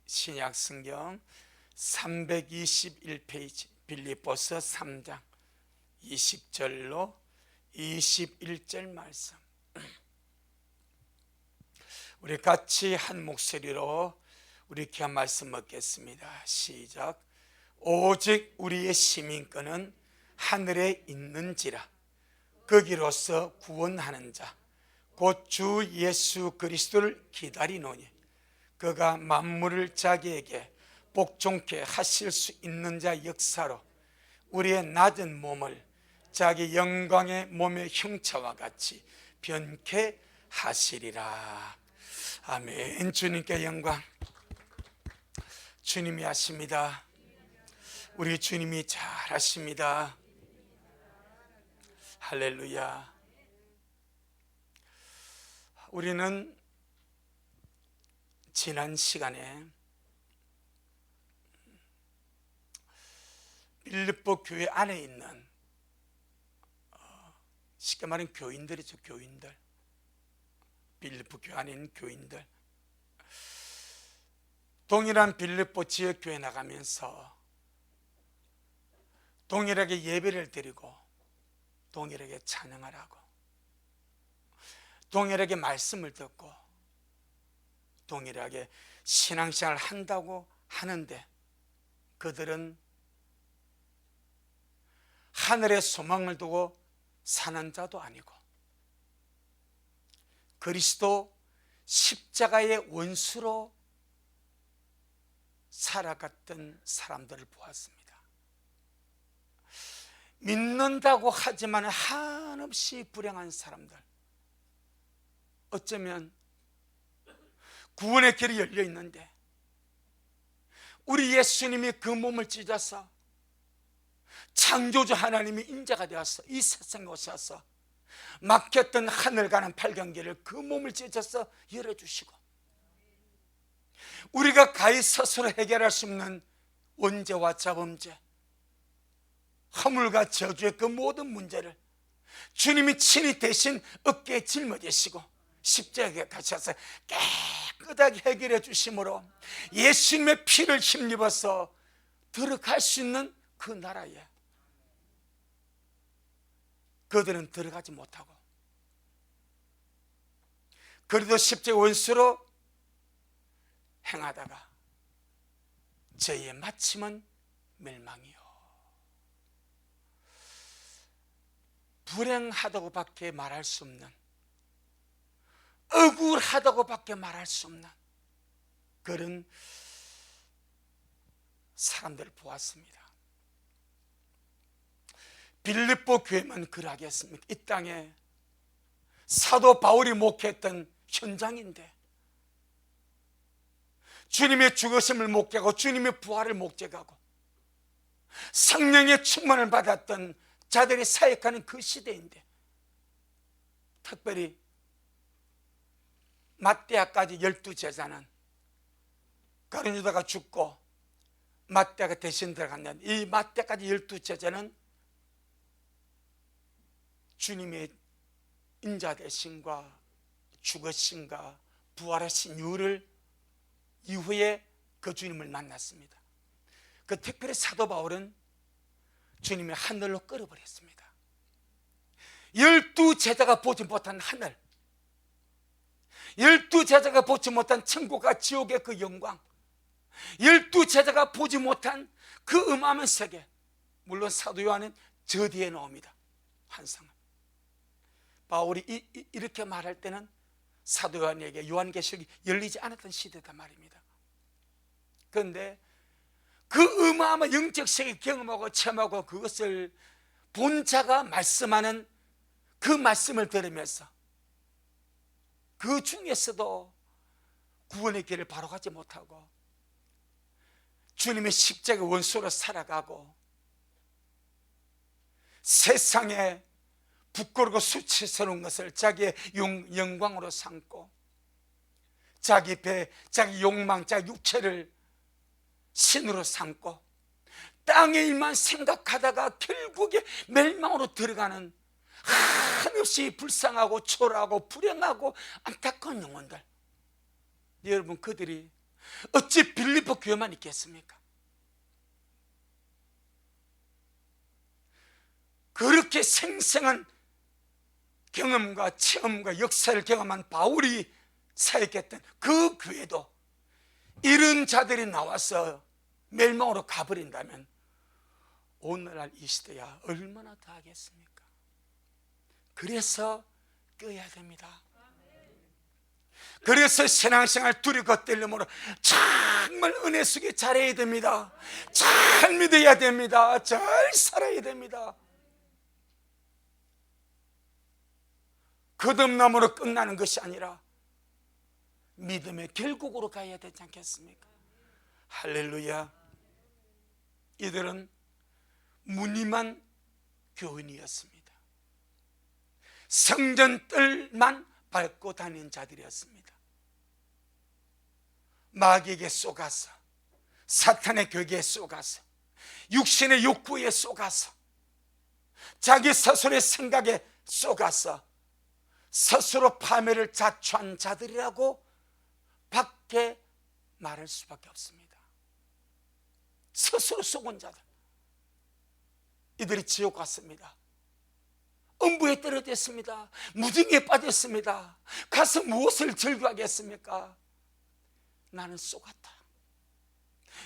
신약 성경 321페이지 빌립보서 3장 20절로 21절 말씀, 우리 같이 한 목소리로 우리 귀한 말씀 먹겠습니다. 시작. 오직 우리의 시민권은 하늘에 있는지라. 거기로서 구원하는 자 곧 주 예수 그리스도를 기다리노니 그가 만물을 자기에게 복종케 하실 수 있는 자 역사로 우리의 낮은 몸을 자기 영광의 몸의 형체와 같이 변케 하시리라. 아멘. 주님께 영광. 주님이 하십니다. 우리 주님이 잘하십니다. 할렐루야. 우리는 지난 시간에 빌립보 교회 안에 있는 쉽게 말하면 교인들이죠. 교인들, 빌립보 교회 안에 있는 교인들, 동일한 빌립보 지역 교회 나가면서 동일하게 예배를 드리고 동일하게 찬양을 하고 동일하게 말씀을 듣고 동일하게 신앙생활을 한다고 하는데 그들은 하늘의 소망을 두고 사는 자도 아니고 그리스도 십자가의 원수로 살아갔던 사람들을 보았습니다. 믿는다고 하지만 한없이 불행한 사람들, 어쩌면 구원의 길이 열려 있는데 우리 예수님이 그 몸을 찢어서 창조주 하나님이 인자가 되어서 이 세상에 오셔서 막혔던 하늘 가는 발견길을 그 몸을 찢어서 열어주시고 우리가 가히 스스로 해결할 수 없는 원죄와 자범죄, 허물과 저주의 그 모든 문제를 주님이 친히 대신 어깨에 짊어지시고 십자가에 가셔서 깨끗하게 해결해 주심으로 예수님의 피를 힘입어서 들어갈 수 있는 그 나라에 그들은 들어가지 못하고 그래도 십자가 원수로 행하다가 저희의 마침은 멸망이요. 불행하다고 밖에 말할 수 없는, 억울하다고 밖에 말할 수 없는 그런 사람들을 보았습니다. 빌립보 교회만 그러하겠습니까? 이 땅에 사도 바울이 목회했던 현장인데 주님의 죽으심을 목격하고 주님의 부활을 목격하고 성령의 충만을 받았던 자들이 사역하는 그 시대인데 특별히 맏대하까지 12제자는 가룟 유다가 죽고 맏대가 대신 들어갔는데 이 맏대까지 12제자는 주님의 인자되심과 죽으심과 부활하신 이후에 그 주님을 만났습니다. 그 특별히 사도 바울은 주님의 하늘로 끌어버렸습니다. 12제자가 보지 못한 하늘, 12제자가 보지 못한 천국과 지옥의 그 영광, 12제자가 보지 못한 그 음암의 세계, 물론 사도 요한은 저 뒤에 나옵니다. 환상은 바울이 이렇게 말할 때는 사도 요한에게 요한계시록이 열리지 않았던 시대다 말입니다. 그런데 그 음암의 영적 세계 경험하고 체험하고 그것을 본 자가 말씀하는 그 말씀을 들으면서 그 중에서도 구원의 길을 바로 가지 못하고 주님의 십자가 원수로 살아가고 세상에 부끄럽고 수치스러운 것을 자기의 영광으로 삼고 자기 배, 자기 욕망, 자기 육체를 신으로 삼고 땅의 일만 생각하다가 결국에 멸망으로 들어가는 한없이 불쌍하고 초라하고 불행하고 안타까운 영혼들, 여러분, 그들이 어찌 빌립보 교회만 있겠습니까? 그렇게 생생한 경험과 체험과 역사를 경험한 바울이 사역했던 그 교회도 이런 자들이 나와서 멸망으로 가버린다면 오늘날 이 시대야 얼마나 더 하겠습니까? 그래서 껴야 됩니다. 그래서 신앙생활 둘이 걷대려면 정말 은혜 속에 잘해야 됩니다. 잘 믿어야 됩니다. 잘 살아야 됩니다. 거듭남으로 끝나는 것이 아니라 믿음의 결국으로 가야 되지 않겠습니까? 할렐루야. 이들은 무늬만 교인이었습니다. 성전 뜰만 밟고 다니는 자들이었습니다. 마귀에게 쏘가서, 사탄의 격에 쏘가서, 육신의 욕구에 쏘가서, 자기 스스로의 생각에 쏘가서 스스로 파멸을 자초한 자들이라고 밖에 말할 수밖에 없습니다. 스스로 속은 자들, 이들이 지옥 갔습니다. 음부에 떨어졌습니다. 무등에 빠졌습니다. 가서 무엇을 즐거워하겠습니까? 나는 쏘갔다.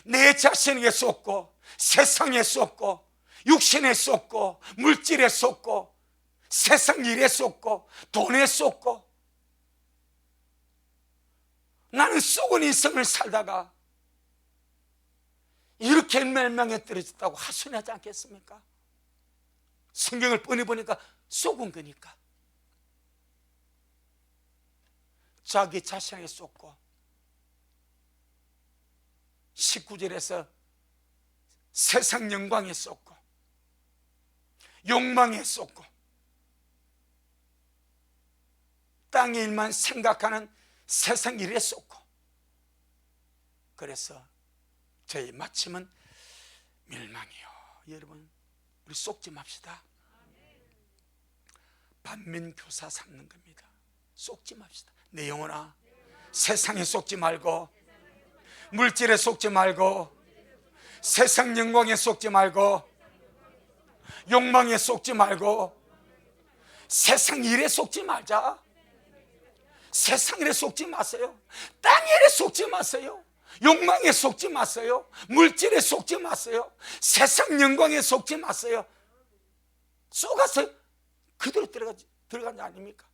내 자신에게 쏘고, 세상에 쏘고, 육신에 쏘고, 물질에 쏘고, 세상 일에 쏘고, 돈에 쏘고, 나는 쏘은 인생을 살다가 이렇게 멸망에 떨어졌다고 하소연하지 않겠습니까? 성경을 뻔히 보니까 쏘은 거니까. 자기 자신에게 쏘고, 19절에서 세상 영광에 쏘고, 욕망에 쏘고, 땅의 일만 생각하는 세상 일에 쏘고, 그래서 저희 마침은 멸망이요. 여러분, 우리 쏘지 맙시다. 반면교사 삼는 겁니다. 쏘지 맙시다. 내 영혼아, 세상에 쏘지 말고, 물질에 쏘지 말고, 세상 영광에 쏘지 말고, 욕망에 쏘지 말고, 세상 일에 쏘지 말자. 세상 일에 쏘지 마세요. 땅 일에 쏘지 마세요. 욕망에 속지 마세요. 물질에 속지 마세요. 세상 영광에 속지 마세요. 쏘가서 그대로 들어간 자 아닙니까?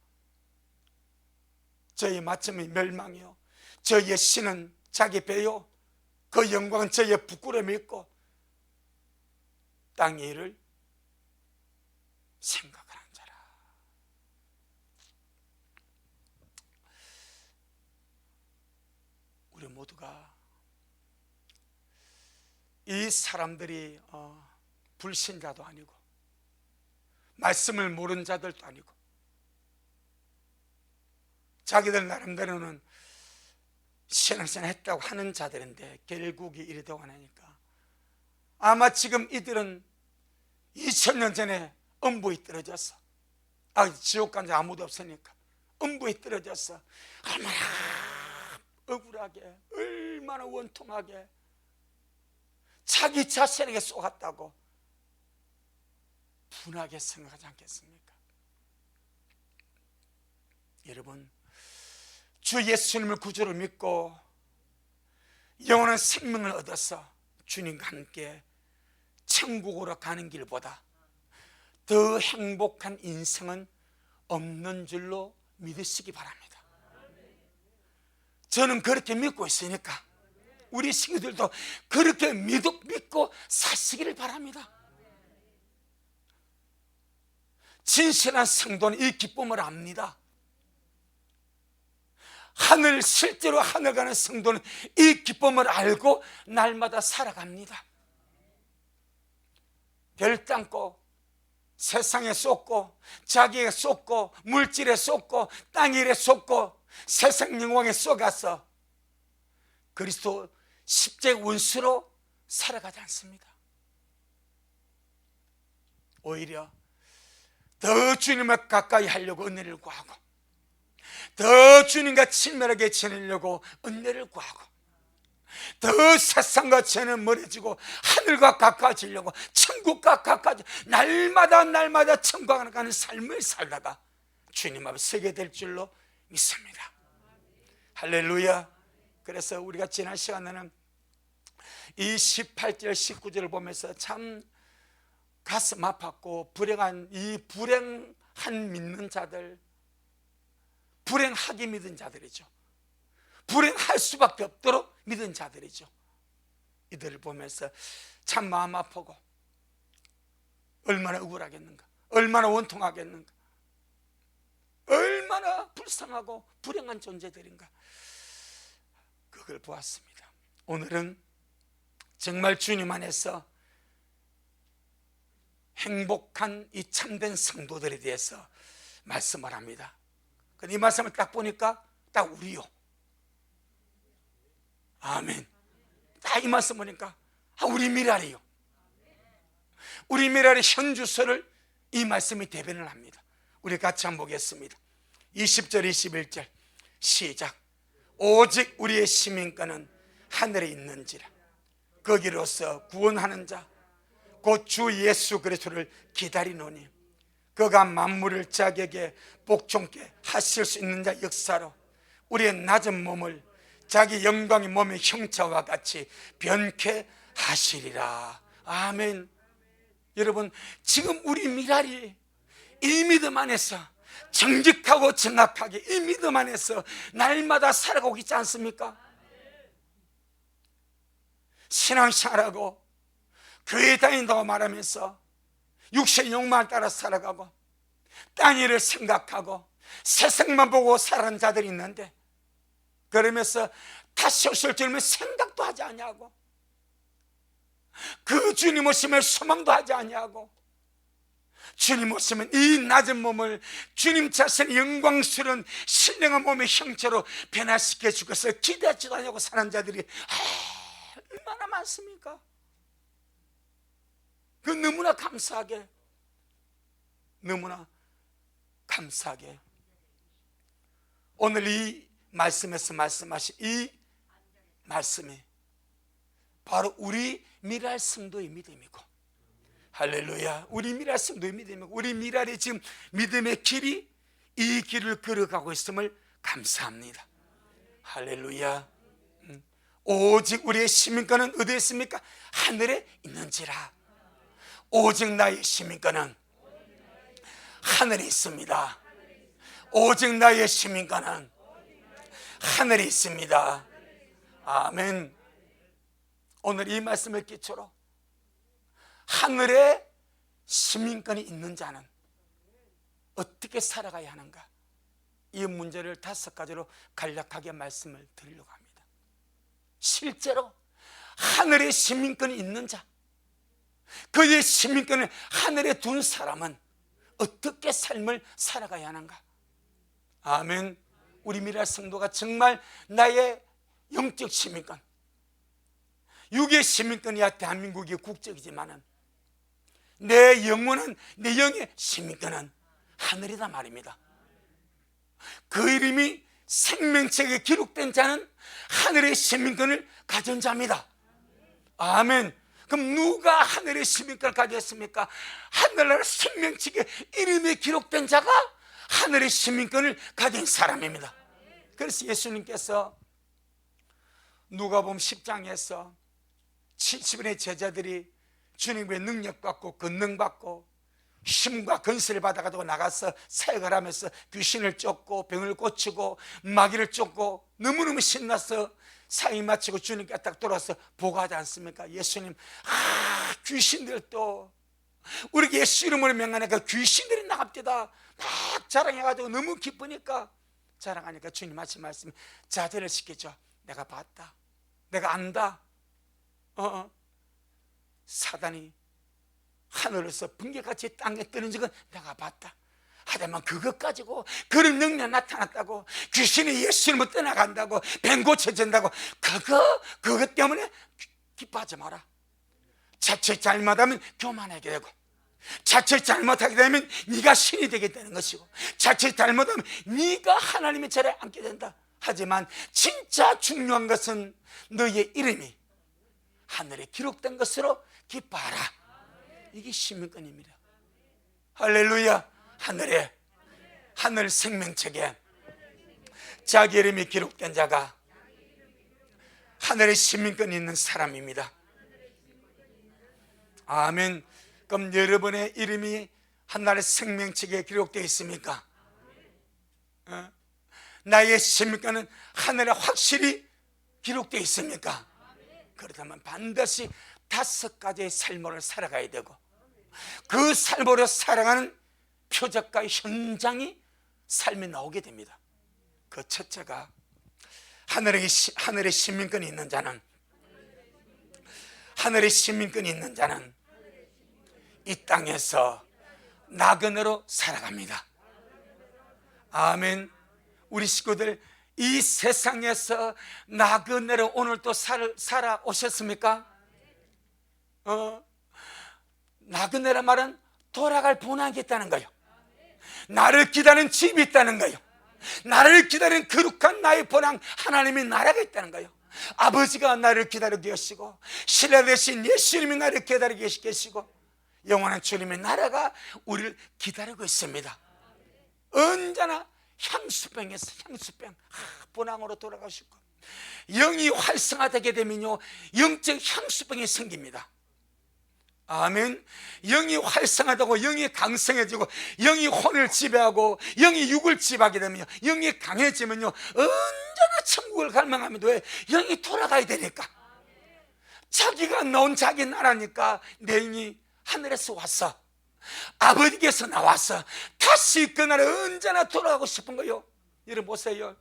저의 마침이 멸망이요, 저의 신은 자기 배요, 그 영광은 저의 부끄러움이 있고, 땅의 일을 생각하는 자라. 우리 모두가 이 사람들이 불신자도 아니고 말씀을 모르는 자들도 아니고 자기들 나름대로는 신앙생활 했다고 하는 자들인데 결국이 이리 되고 나니까 아마 지금 이들은 2000년 전에 음부에 떨어졌어. 지옥 간 자 아무도 없으니까 음부에 떨어졌어. 얼마나 억울하게, 얼마나 원통하게 자기 자신에게 쏘갔다고 분하게 생각하지 않겠습니까? 여러분, 주 예수님을 구주로 믿고 영원한 생명을 얻어서 주님과 함께 천국으로 가는 길보다 더 행복한 인생은 없는 줄로 믿으시기 바랍니다. 저는 그렇게 믿고 있으니까 우리 친구들도 그렇게 믿고 사시기를 바랍니다. 진실한 성도는 이 기쁨을 압니다. 실제로 하늘 가는 성도는 이 기쁨을 알고 날마다 살아갑니다. 별땅고 세상에 쏟고 자기에 쏟고 물질에 쏟고 땅일에 쏟고 세상 영광에 쏟아서 그리스도 십자가 원수로 살아가지 않습니다. 오히려 더 주님을 가까이 하려고 은혜를 구하고 더 주님과 친밀하게 지내려고 은혜를 구하고 더 세상과 죄는 멀어지고 하늘과 가까워지려고, 천국과 가까워지, 날마다 날마다 천국에 가는 삶을 살다가 주님 앞에 서게 될 줄로 믿습니다. 할렐루야. 그래서 우리가 지난 시간에는 이 18절 19절을 보면서 참 가슴 아팠고, 이 불행한 믿는 자들, 불행하게 믿은 자들이죠. 불행할 수밖에 없도록 믿은 자들이죠. 이들을 보면서 참 마음 아프고, 얼마나 억울하겠는가, 얼마나 원통하겠는가, 얼마나 불쌍하고 불행한 존재들인가, 그걸 보았습니다. 오늘은 정말 주님 안에서 행복한 이 참된 성도들에 대해서 말씀을 합니다. 이 말씀을 딱 보니까 딱 우리요. 아멘. 딱 이 말씀 보니까 우리 미랄이요. 우리 미랄의 현주소를 이 말씀이 대변을 합니다. 우리 같이 한번 보겠습니다. 20절 21절 시작. 오직 우리의 시민권은 하늘에 있는지라. 거기로서 구원하는 자 곧 주 예수 그리스도를 기다리노니 그가 만물을 자기에게 복종케 하실 수 있는 자 역사로 우리의 낮은 몸을 자기 영광의 몸의 형체와 같이 변케 하시리라. 아멘. 여러분, 지금 우리 미랄이 이 믿음 안에서 정직하고 정확하게 이 믿음 안에서 날마다 살아가고 있지 않습니까? 신앙생활하고 교회 다닌다고 말하면서 육신의 욕망을 따라 살아가고 땅 일을 생각하고 세상만 보고 살아가는 자들이 있는데, 그러면서 다시 오실 줄은 생각도 하지 아니하고 그 주님 오심을 소망도 하지 아니하고 주님 오시면 이 낮은 몸을 주님 자신의 영광스러운 신령한 몸의 형체로 변화시켜 줄 것을 기대하지도 않고 사는 자들이 얼마나 많습니까? 그 너무나 감사하게, 너무나 감사하게 오늘 이 말씀에서 말씀하신 이 말씀이 바로 우리 미랄 성도의 믿음이고, 할렐루야, 우리 미랄 성도의 믿음이고, 우리 미랄이 지금 믿음의 길이 이 길을 걸어가고 있음을 감사합니다. 할렐루야. 오직 우리의 시민권은 어디에 있습니까? 하늘에 있는지라. 오직 나의 시민권은 하늘에 있습니다. 오직 나의 시민권은 하늘에 있습니다. 아멘. 오늘 이 말씀을 기초로 하늘에 시민권이 있는 자는 어떻게 살아가야 하는가, 이 문제를 5가지로 간략하게 말씀을 드리려고 합니다. 실제로 하늘에 시민권이 있는 자, 그의 시민권을 하늘에 둔 사람은 어떻게 삶을 살아가야 하는가. 아멘. 우리 미랄 성도가 정말 나의 영적 시민권, 육의 시민권이야 대한민국의 국적이지만은 내 영혼은, 내 영의 시민권은 하늘이다 말입니다. 그 이름이 생명책에 기록된 자는 하늘의 시민권을 가진 자입니다. 아멘. 그럼 누가 하늘의 시민권을 가졌습니까? 하늘나라 생명책에 이름이 기록된 자가 하늘의 시민권을 가진 사람입니다. 그래서 예수님께서 누가복음 10장에서 70인의 제자들이 주님의 능력받고 권능받고 힘과 건설을 받아가지고 나가서 사역을 하면서 귀신을 쫓고 병을 고치고 마귀를 쫓고 너무너무 신나서 사역 마치고 주님께 딱 돌아서 보고하지 않습니까? 예수님, 귀신들도 우리 예수 이름으로 명하니까 귀신들이 나갑디다 막 자랑해가지고 너무 기쁘니까, 자랑하니까 주님 하신 말씀, 자제를 시키죠. 내가 봤다, 내가 안다. 사단이 하늘에서 번개같이 땅에 뜨는 적은 내가 봤다. 하지만 그것 가지고 그런 능력이 나타났다고, 귀신이 예수 이름으로 떠나간다고, 병 고쳐진다고, 그것 때문에 기뻐하지 마라. 자칫 잘못하면 교만하게 되고, 자칫 잘못하게 되면 네가 신이 되게 되는 것이고, 자칫 잘못하면 네가 하나님의 자리에 앉게 된다. 하지만 진짜 중요한 것은 너의 이름이 하늘에 기록된 것으로 기뻐하라. 이게 시민권입니다. 할렐루야. 하늘 생명책에 자기 이름이 기록된 자가 하늘의 시민권이 있는 사람입니다. 아멘. 그럼 여러분의 이름이 하늘의 생명책에 기록되어 있습니까? 나의 시민권은 하늘에 확실히 기록되어 있습니까? 그렇다면 반드시 5가지의 삶을 살아가야 되고, 그 삶으로 살아가는 표적과 현장이 삶에 나오게 됩니다. 그 첫째가 하늘의 시민권이 있는 자는, 하늘의 시민권이 있는 자는 이 땅에서 나그네로 살아갑니다. 아멘. 우리 식구들, 이 세상에서 나그네로 오늘 또 살아오셨습니까? 나그네란 말은 돌아갈 본향이 있다는 거예요. 나를 기다리는 집이 있다는 거예요. 나를 기다리는 거룩한 나의 본향 하나님의 나라가 있다는 거예요. 아버지가 나를 기다리고 계시고, 신뢰 되신 예수님이 나를 기다리고 계시고, 영원한 주님의 나라가 우리를 기다리고 있습니다. 언제나 향수병에서 향수병, 본향으로 돌아가시고, 영이 활성화되게 되면요, 영적 향수병이 생깁니다. 아멘. 영이 활성화되고 영이 강성해지고 영이 혼을 지배하고 영이 육을 지배하게 되면요, 영이 강해지면요, 언제나 천국을 갈망하면 왜? 영이 돌아가야 되니까. 자기가 넣은 자기 나라니까 내 영이 하늘에서 왔어, 아버지께서 나왔어, 다시 그 나라에 언제나 돌아가고 싶은 거요. 여러분 보세요.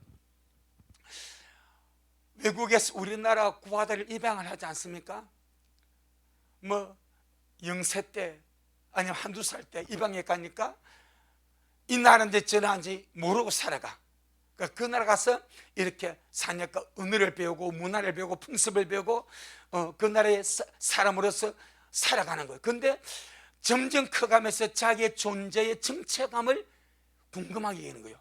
외국에서 우리나라 구하다를 입양을 하지 않습니까? 영세 때 아니면 한두 살 때 입양에 가니까 이 나라인데 저 나라인지 모르고 살아가. 그 나라 가서 이렇게 사니까 언어를 배우고 문화를 배우고 풍습을 배우고 그 나라의 사람으로서 살아가는 거예요. 근데 점점 커가면서 자기의 존재의 정체감을 궁금하게 되는 거예요.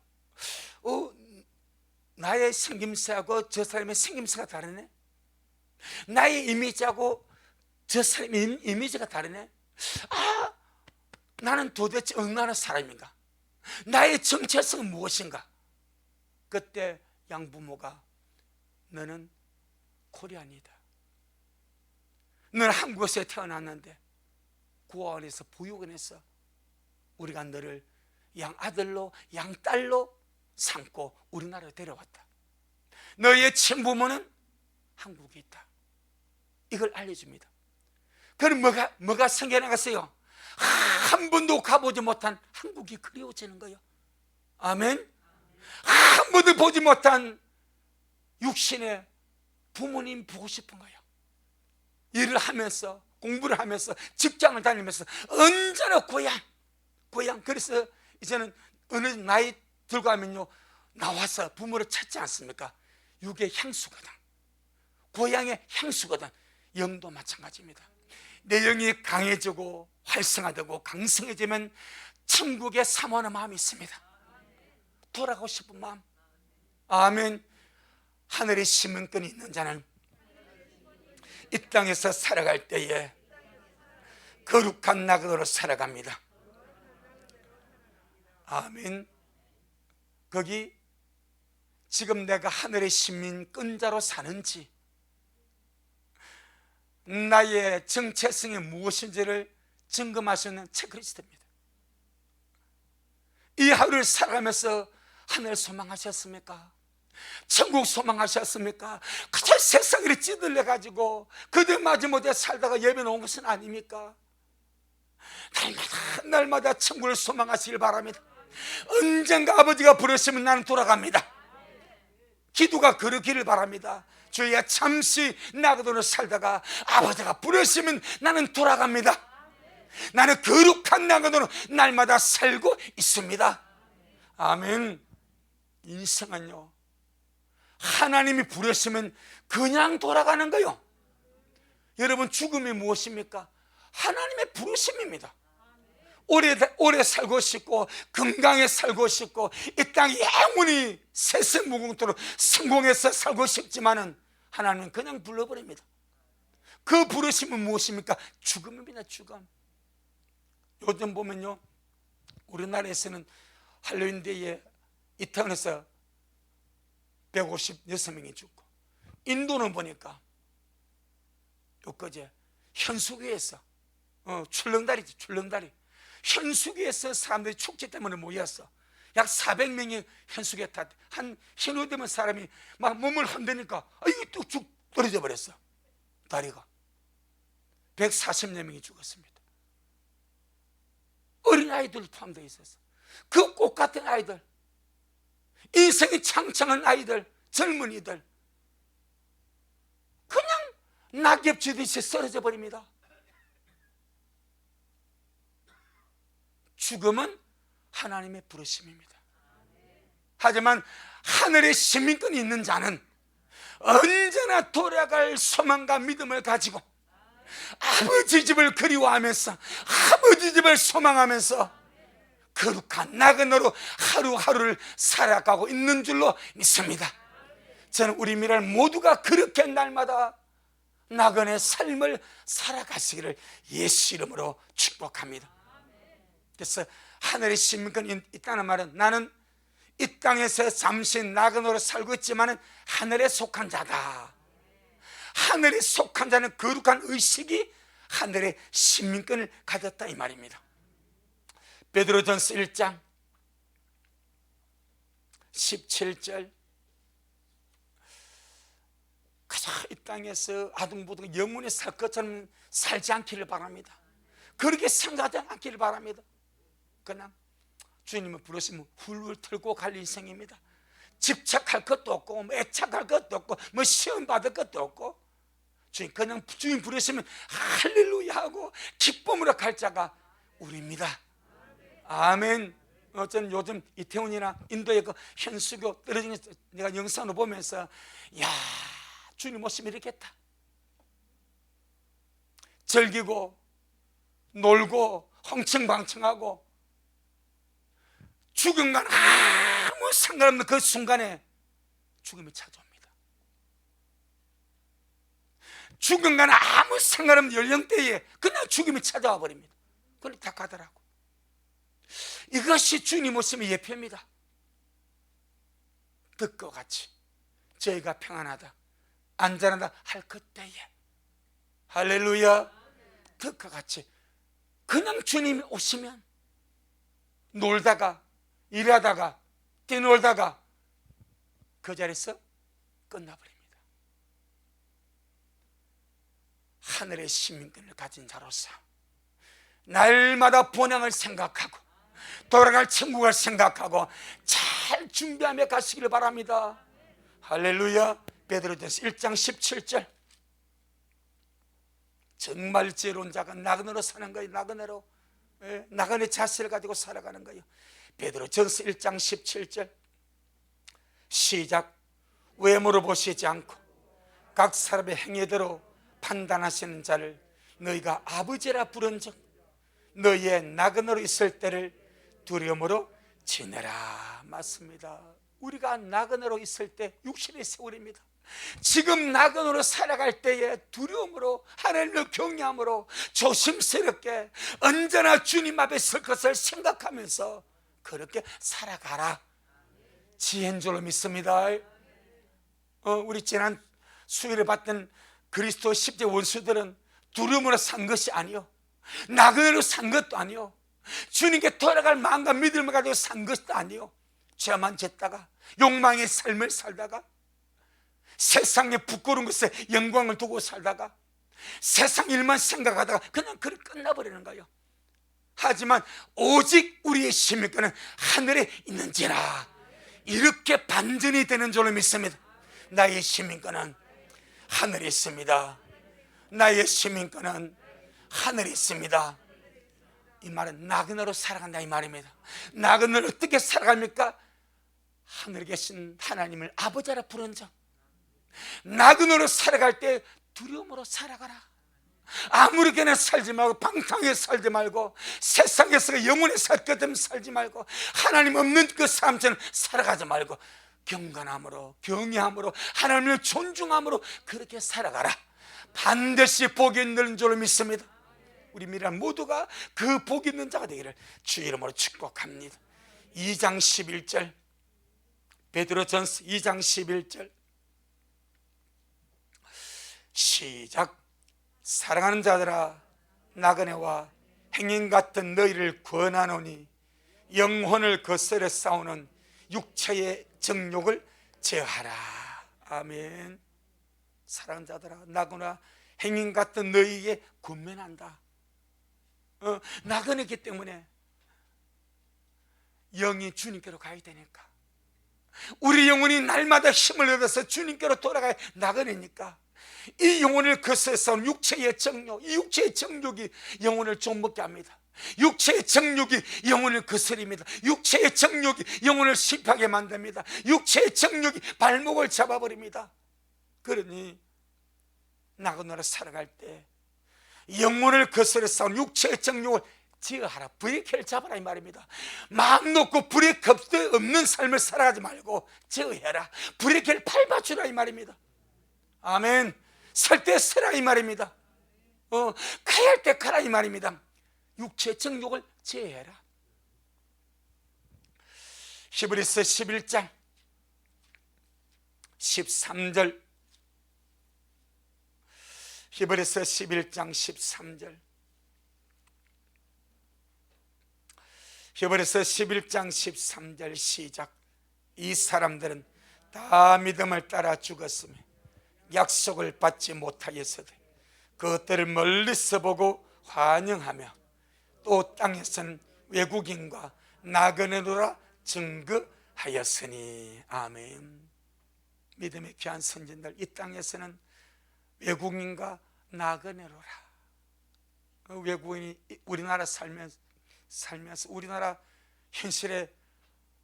나의 생김새하고 저 사람의 생김새가 다르네. 나의 이미지하고 저 사람의 이미지가 다르네. 나는 도대체 어느 나라 사람인가? 나의 정체성은 무엇인가? 그때 양부모가 너는 코리안이다. 너는 한국에서 태어났는데 구하원에서 보육원 해서 우리가 너를 양아들로 양딸로 삼고 우리나라로 데려왔다. 너의 친부모는 한국에 있다. 이걸 알려줍니다. 그럼 뭐가 생겨나갔어요? 한 번도 가보지 못한 한국이 그리워지는 거예요. 아멘. 한 번도 보지 못한 육신의 부모님 보고 싶은 거예요. 일을 하면서 공부를 하면서 직장을 다니면서 언제나 고향. 그래서 이제는 어느 나이 들고 하면요, 나와서 부모를 찾지 않습니까? 육의 향수거든, 고향의 향수거든. 영도 마찬가지입니다. 내 영이 강해지고 활성화되고 강성해지면 천국에 사모하는 마음이 있습니다. 돌아가고 싶은 마음. 아멘. 하늘의 시민권이 있는 자는 이 땅에서 살아갈 때에 거룩한 나그네로 살아갑니다. 아멘. 거기 지금 내가 하늘의 시민권자로 사는지, 나의 정체성이 무엇인지를 점검할 수 있는 체크리스트입니다. 이 하루를 살아가면서 하늘 소망하셨습니까? 천국 소망하셨습니까? 그저 세상에 찌들려가지고 그들 마지못해 살다가 예배 놓은 것은 아닙니까? 날마다 천국을 소망하시길 바랍니다. 언젠가 아버지가 부르시면 나는 돌아갑니다. 기도가 그러기를 바랍니다. 주야, 잠시 나그네로 살다가 아버지가 부르시면 나는 돌아갑니다. 나는 거룩한 나그네로 날마다 살고 있습니다. 아멘. 인생은요, 하나님이 부르시면 그냥 돌아가는 거요. 여러분, 죽음이 무엇입니까? 하나님의 부르심입니다. 오래 살고 싶고 건강에 살고 싶고 이 땅에 영원히 세세무궁토록 성공해서 살고 싶지만은 하나님은 그냥 불러버립니다. 그 부르심은 무엇입니까? 죽음입니다. 죽음. 요즘 보면요, 우리나라에서는 할로윈데이에 이태원에서 156명이 죽고, 인도는 보니까 엊그제 현수교에서 출렁다리지, 출렁다리 현수교에서 사람들이 축제 때문에 모였어. 약 400명이 현수교에 탔대. 한 신호 되면 사람이 막 몸을 흔드니까 이게 뚝뚝 떨어져 버렸어. 다리가 140여 명이 죽었습니다. 어린아이들 포함되어 있었어. 그 꽃 같은 아이들, 인생이 창창한 아이들, 젊은이들 그냥 낙엽 지듯이 쓰러져 버립니다. 죽음은 하나님의 부르심입니다. 하지만 하늘의 시민권이 있는 자는 언제나 돌아갈 소망과 믿음을 가지고 아버지 집을 그리워하면서 아버지 집을 소망하면서 거룩한 나그네로 하루하루를 살아가고 있는 줄로 믿습니다. 저는 우리 미랄 모두가 그렇게 날마다 나그네 삶을 살아가시기를 예수 이름으로 축복합니다. 그래서 하늘의 시민권이 있다는 말은 나는 이 땅에서 잠시 나그네로 살고 있지만 하늘에 속한 자다. 하늘에 속한 자는 거룩한 의식이 하늘의 시민권을 가졌다 이 말입니다. 베드로전서 1장 17절 그저 이 땅에서 아둥바둥 영원히 살 것처럼 살지 않기를 바랍니다. 그렇게 생각하지 않기를 바랍니다. 그냥 주님을 부르시면 훌훌 털고 갈 인생입니다. 집착할 것도 없고 뭐 애착할 것도 없고 뭐 시험 받을 것도 없고 주님 그냥 주님 부르시면 할렐루야 하고 기쁨으로 갈 자가 우리입니다. 아멘. 저는 요즘 이태원이나 인도의 그 현수교 떨어지는 내가 영상을 보면서 야 주님 오시면 이렇겠다. 즐기고 놀고 흥청망청하고 죽음과 아무 상관없는 그 순간에 죽음이 찾아옵니다. 죽음과 아무 상관없는 연령대에 그냥 죽음이 찾아와 버립니다. 그걸 다 가더라고. 이것이 주님 오심의 예표입니다. 뜻과 같이 저희가 평안하다 안전하다 할 그때에 할렐루야 뜻과 같이 그냥 주님이 오시면 놀다가 일하다가 뛰놀다가 그 자리에서 끝나버립니다. 하늘의 시민권을 가진 자로서 날마다 본향을 생각하고 돌아갈 천국을 생각하고 잘 준비하며 가시기를 바랍니다. 할렐루야. 베드로전서 1장 17절 정말 지혜로운 자가 나그네로 사는 거예요. 나그네로 나그네 자세를 가지고 살아가는 거예요. 베드로전서 1장 17절 시작. 외모로 보시지 않고 각 사람의 행위대로 판단하시는 자를 너희가 아버지라 부른즉 너희의 나그네로 있을 때를 두려움으로 지내라. 맞습니다. 우리가 나그네로 있을 때 육신의 세월입니다. 지금 나그네로 살아갈 때에 두려움으로 하나님을 경외함으로 조심스럽게 언제나 주님 앞에 설 것을 생각하면서 그렇게 살아가라. 지혜인 줄로 믿습니다. 우리 지난 수요일에 봤던 그리스도 십자가 원수들은 두려움으로 산 것이 아니요 나그네로 산 것도 아니요 주님께 돌아갈 마음과 믿음을 가지고 산 것도 아니요 죄만 짓다가 욕망의 삶을 살다가 세상의 부끄러운 것에 영광을 두고 살다가 세상 일만 생각하다가 그냥 그렇게 끝나버리는 거예요. 하지만 오직 우리의 시민권은 하늘에 있는지라 이렇게 반전이 되는 줄로 믿습니다. 나의 시민권은 하늘에 있습니다. 나의 시민권은 하늘에 있습니다. 이 말은 나그네로 살아간다 이 말입니다. 나그네로 어떻게 살아갑니까? 하늘에 계신 하나님을 아버지라 부른 자. 나그네로 살아갈 때 두려움으로 살아가라. 아무렇게나 살지 말고, 방탕하게 살지 말고, 세상에서 영혼의 살 것처럼 살지 말고, 하나님 없는 그 삶처럼 살아가지 말고, 경건함으로, 경외함으로, 하나님을 존중함으로 그렇게 살아가라. 반드시 복이 있는 줄로 믿습니다. 우리 미란 모두가 그 복 있는 자가 되기를 주 이름으로 축복합니다. 2장 11절, 베드로전서 2장 11절 시작. 사랑하는 자들아, 나그네와 행인 같은 너희를 권하노니 영혼을 거스려 싸우는 육체의 정욕을 제어하라. 아멘. 사랑하는 자들아, 나그네와 행인 같은 너희에게 권면한다. 나그네이기 때문에 영이 주님께로 가야 되니까, 우리 영혼이 날마다 힘을 얻어서 주님께로 돌아가야 나그네니까, 이 영혼을 거스려 싸우는 육체의 정욕, 이 육체의 정욕이 영혼을 좀먹게 합니다. 육체의 정욕이 영혼을 거스립니다. 육체의 정욕이 영혼을 습하게 만듭니다. 육체의 정욕이 발목을 잡아버립니다. 그러니 나그네로 살아갈 때 영혼을 거스려 싸우는 육체의 정욕을 제어하라. 브레이크를 잡아라 이 말입니다. 마음 놓고 브레이크 없는 삶을 살아가지 말고 제어해라. 브레이크를 밟아주라 이 말입니다. 아멘. 설 때 서라 이 말입니다. 가야 할 때 가라 이 말입니다. 육체의 정욕을 제어해라. 히브리서 11장 13절, 히브리서 11장 13절, 히브리서 11장 13절 시작. 이 사람들은 다 믿음을 따라 죽었으며 약속을 받지 못하였으되 그것들을 멀리서 보고 환영하며 또 땅에서는 외국인과 나그네로라 증거하였으니. 아멘. 믿음의 귀한 선진들, 이 땅에서는 외국인과 나그네로라. 외국인이 우리나라 살면서 우리나라 현실에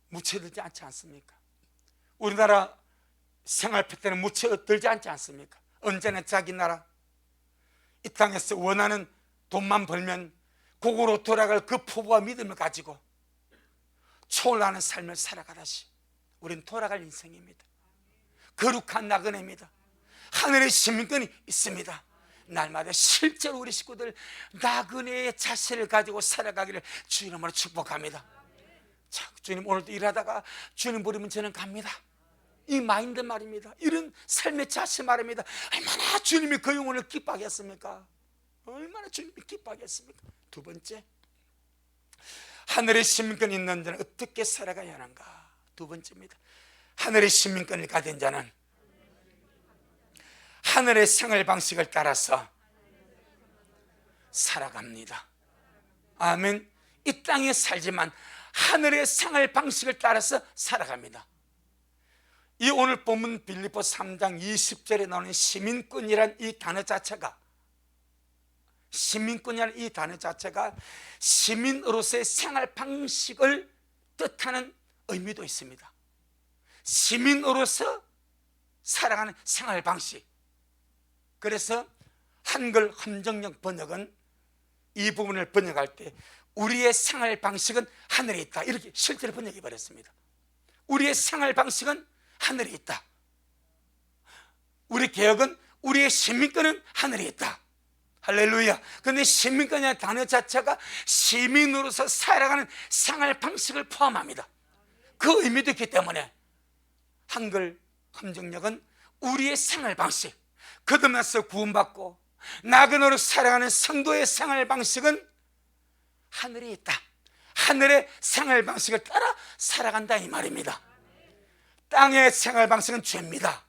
묻혀들지 않지 않습니까? 우리나라 생활 패턴에 묻혀들지 않지 않습니까? 언제나 자기 나라, 이 땅에서 원하는 돈만 벌면 고국으로 돌아갈 그 포부와 믿음을 가지고 초월하는 삶을 살아가다시 우리는 돌아갈 인생입니다. 거룩한 나그네입니다. 하늘의 시민권이 있습니다. 날마다 실제로 우리 식구들 나그네의 자세를 가지고 살아가기를 주 이름으로 축복합니다. 자, 주님 오늘도 일하다가 주님 부르면 저는 갑니다. 이 마인드 말입니다. 이런 삶의 자세 말입니다. 얼마나 주님이 그 영혼을 기뻐하겠습니까? 얼마나 주님이 기뻐하겠습니까? 두 번째, 하늘의 시민권이 있는 자는 어떻게 살아가야 하는가? 두 번째입니다. 하늘의 시민권을 가진 자는 하늘의 생활 방식을 따라서 살아갑니다. 아멘. 이 땅에 살지만 하늘의 생활 방식을 따라서 살아갑니다. 이 오늘 본문 빌립보 3장 20절에 나오는 시민권이란 이 단어 자체가, 시민권이라는 이 단어 자체가 시민으로서의 생활 방식을 뜻하는 의미도 있습니다. 시민으로서 살아가는 생활 방식. 그래서 한글 함정역 번역은 이 부분을 번역할 때 우리의 생활 방식은 하늘에 있다, 이렇게 실제로 번역해 버렸습니다. 우리의 생활 방식은 하늘에 있다. 우리 개혁은 우리의 시민권은 하늘에 있다. 할렐루야. 그런데 시민권이라는 단어 자체가 시민으로서 살아가는 생활 방식을 포함합니다. 그 의미도 있기 때문에 한글 함정역은 우리의 생활 방식, 거듭나서 구원받고 나그네로 살아가는 성도의 생활 방식은 하늘에 있다. 하늘의 생활 방식을 따라 살아간다 이 말입니다. 땅의 생활 방식은 죄입니다.